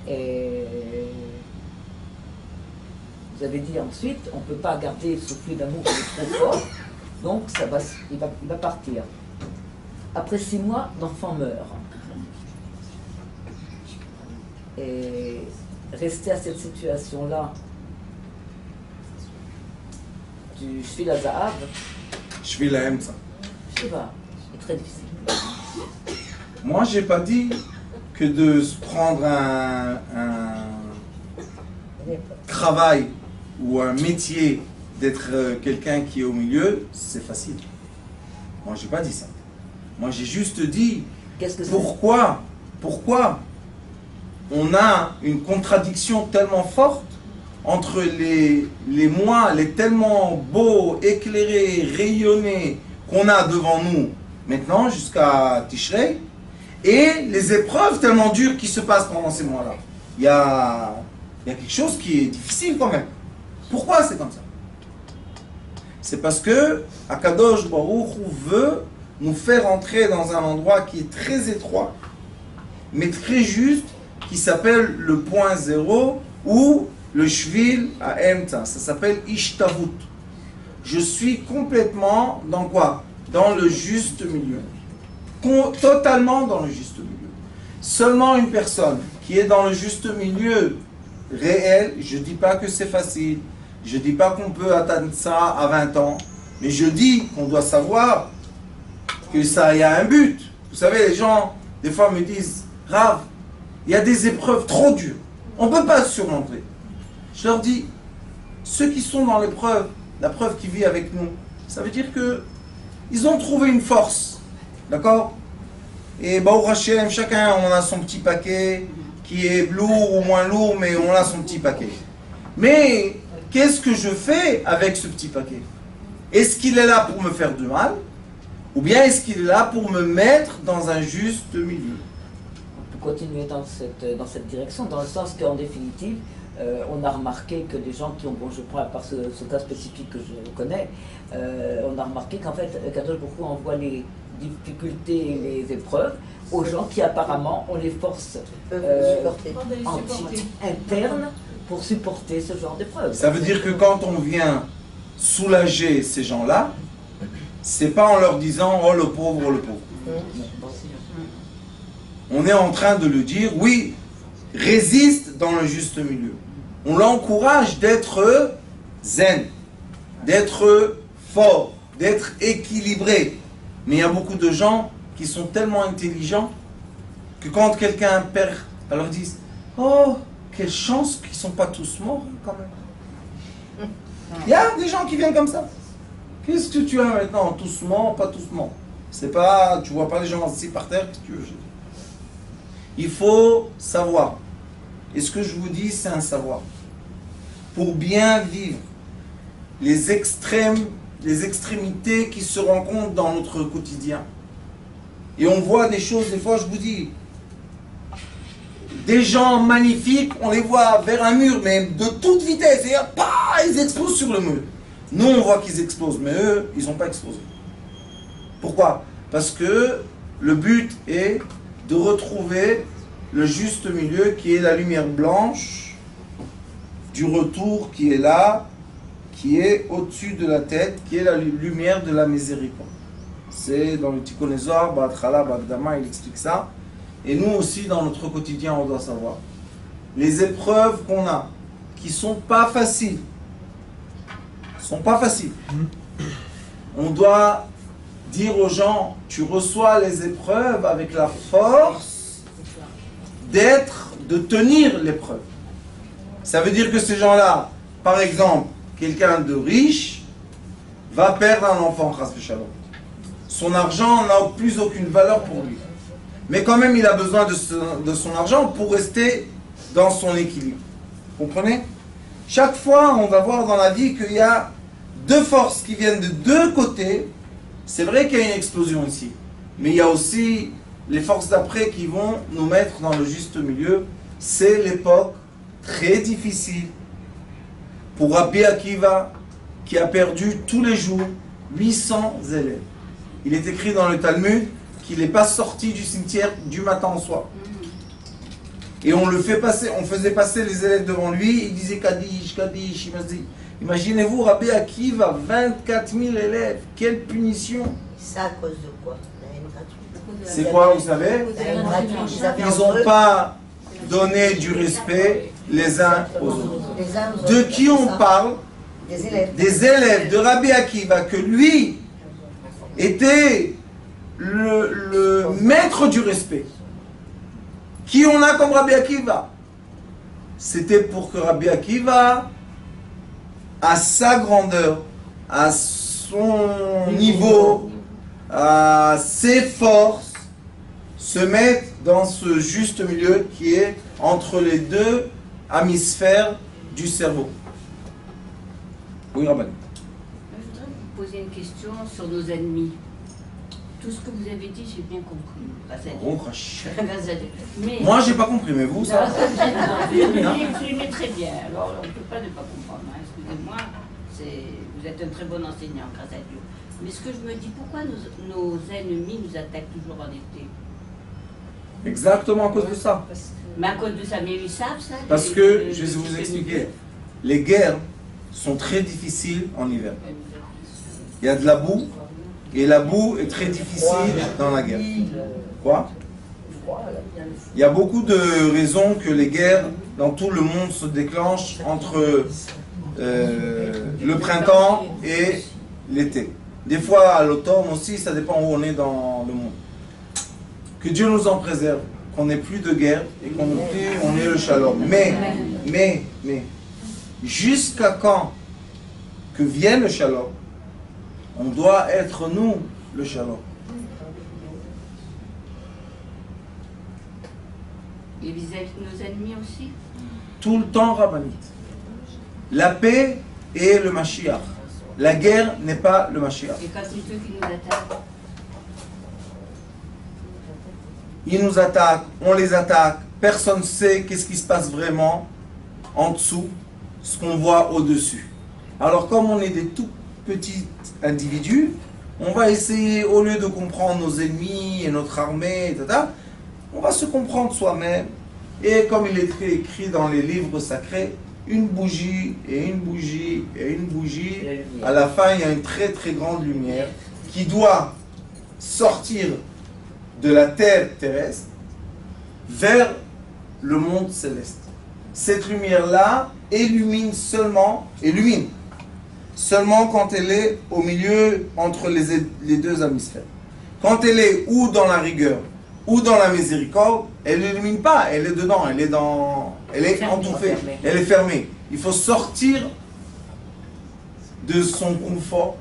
Et vous avez dit ensuite, on ne peut pas garder ce flux d'amour qui est trop fort, donc il va partir. Après 6 mois, l'enfant meurt. Et rester à cette situation-là, du Shvil HaZahav, Shvil HaEmtza. je sais pas, c'est très difficile. Moi, j'ai pas dit que de se prendre un travail ou un métier d'être quelqu'un qui est au milieu, c'est facile. Moi, j'ai pas dit ça. Moi, j'ai juste dit pourquoi on a une contradiction tellement forte entre les mois, les tellement beaux, éclairés, rayonnés qu'on a devant nous maintenant jusqu'à Tishrei, et les épreuves tellement dures qui se passent pendant ces mois-là. Il y a quelque chose qui est difficile quand même. Pourquoi c'est comme ça? C'est parce que Akadosh Baruch Hu veut nous faire entrer dans un endroit qui est très étroit, mais très juste, qui s'appelle le point zéro, ou le Shvil HaEmtza. Ça s'appelle Ishtavut. Je suis complètement dans quoi? Dans le juste milieu. Totalement dans le juste milieu. Seulement une personne qui est dans le juste milieu réel, je ne dis pas que c'est facile, je ne dis pas qu'on peut atteindre ça à 20 ans, mais je dis qu'on doit savoir que ça y a un but. Vous savez, les gens, des fois me disent, Rav, il y a des épreuves trop dures, on ne peut pas se surmonter. Je leur dis, ceux qui sont dans l'épreuve, la preuve qui vit avec nous, ça veut dire que ils ont trouvé une force. D'accord? Et Baruch Hashem, chacun on a son petit paquet qui est lourd ou moins lourd, mais on a son petit paquet. Mais qu'est-ce que je fais avec ce petit paquet? Est-ce qu'il est là pour me faire du mal? Ou bien est-ce qu'il est là pour me mettre dans un juste milieu? On peut continuer dans cette direction, dans le sens qu'en définitive, on a remarqué que des gens qui ont, bon je prends à part ce cas spécifique que je connais, on a remarqué qu'en fait, Kadosh Baruch Hu envoie les difficultés et les épreuves aux gens qui apparemment ont les forces internes pour supporter ce genre d'épreuves. Ça veut dire que quand on vient soulager ces gens-là, c'est pas en leur disant oh le pauvre, oh le pauvre. On est en train de lui dire oui, résiste dans le juste milieu. On l'encourage d'être zen, d'être fort, d'être équilibré. Mais il y a beaucoup de gens qui sont tellement intelligents que quand quelqu'un perd, ils leur disent oh, quelle chance qu'ils ne sont pas tous morts quand même. Il y a des gens qui viennent comme ça. Qu'est-ce que tu as maintenant? Tous morts, pas tous morts. C'est pas, tu vois pas les gens assis par terre, qu'est-ce que tu veux? Il faut savoir. Et ce que je vous dis, c'est un savoir. Pour bien vivre les extrémités qui se rencontrent dans notre quotidien. Et on voit des choses, des fois je vous dis, des gens magnifiques, on les voit vers un mur, mais de toute vitesse, et hop, ils explosent sur le mur. Nous, on voit qu'ils explosent, mais eux, ils n'ont pas explosé. Pourquoi? Parce que le but est de retrouver le juste milieu qui est la lumière blanche du retour qui est là, qui est au-dessus de la tête, qui est la lumière de la miséricorde. C'est dans le Tikkun Zohar, Ba'atchala, Ba'akdama, il explique ça. Et nous aussi, dans notre quotidien, on doit savoir. Les épreuves qu'on a, qui ne sont pas faciles, on doit dire aux gens, tu reçois les épreuves avec la force de tenir l'épreuve. Ça veut dire que ces gens-là, par exemple, quelqu'un de riche va perdre un enfant, chas v'shalom. Son argent n'a plus aucune valeur pour lui. Mais quand même, il a besoin de son argent pour rester dans son équilibre. Vous comprenez? Chaque fois, on va voir dans la vie qu'il y a deux forces qui viennent de deux côtés. C'est vrai qu'il y a une explosion ici. Mais il y a aussi les forces d'après qui vont nous mettre dans le juste milieu c'est l'époque très difficile pour Rabbi Akiva qui a perdu tous les jours 800 élèves. Il est écrit dans le Talmud qu'il n'est pas sorti du cimetière du matin au soir. Et on faisait passer les élèves devant lui, il disait Kaddish, Kaddish, imaginez-vous Rabbi Akiva, 24 000 élèves, quelle punition! Ça à cause de quoi? C'est quoi, vous savez? Ils n'ont pas donné du respect les uns aux autres. De qui on parle? Des élèves de Rabbi Akiva, que lui était le maître du respect. Qui on a comme Rabbi Akiva? C'était pour que Rabbi Akiva, à sa grandeur, à son niveau, à ses forces, se mette dans ce juste milieu qui est entre les deux hémisphères du cerveau. Oui, Rabban. Je voudrais vous poser une question sur nos ennemis. Tout ce que vous avez dit, j'ai bien compris. Grâce à Dieu. Mais... Moi, j'ai pas compris, mais vous, ça. Vous exprimez très bien. Alors, on ne peut pas ne pas comprendre. Hein. Excusez-moi, vous êtes un très bon enseignant, grâce à Dieu. Mais ce que je me dis, pourquoi nos ennemis nous attaquent toujours en été? Exactement à cause de ça. Mais à cause de ça, mais ils savent ça. Parce que, je vais vous expliquer, les guerres sont très difficiles en hiver. Il y a de la boue, et la boue est très difficile dans la guerre. Quoi? Il y a beaucoup de raisons que les guerres dans tout le monde se déclenchent entre le printemps et l'été. Des fois à l'automne aussi, ça dépend où on est dans le monde. Que Dieu nous en préserve, qu'on n'ait plus de guerre et qu'on ait le shalom. Mais, jusqu'à quand que vienne le shalom, on doit être nous le shalom. Et vis-à-vis de nos ennemis aussi? Tout le temps rabbinite. La paix est le Mashiach. La guerre n'est pas le Mashiach. Et quand c'est ceux qui nous attaquent? Ils nous attaquent, on les attaque, personne ne sait qu'est-ce qui se passe vraiment en dessous, ce qu'on voit au-dessus. Alors comme on est des tout petits individus, on va essayer, au lieu de comprendre nos ennemis et notre armée, etc., on va se comprendre soi-même. Et comme il est écrit dans les livres sacrés, une bougie et une bougie et une bougie, à la fin il y a une très très grande lumière qui doit sortir de la terre terrestre vers le monde céleste. Cette lumière-là illumine seulement quand elle est au milieu entre les deux hémisphères. Quand elle est ou dans la rigueur ou dans la miséricorde, elle n'illumine pas, elle est dedans, elle est entourée, elle est fermée. Il faut sortir de son confort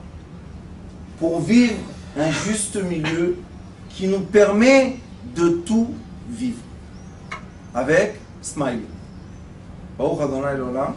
pour vivre un juste milieu qui nous permet de tout vivre avec smile. Baruch Adonai L'Olam.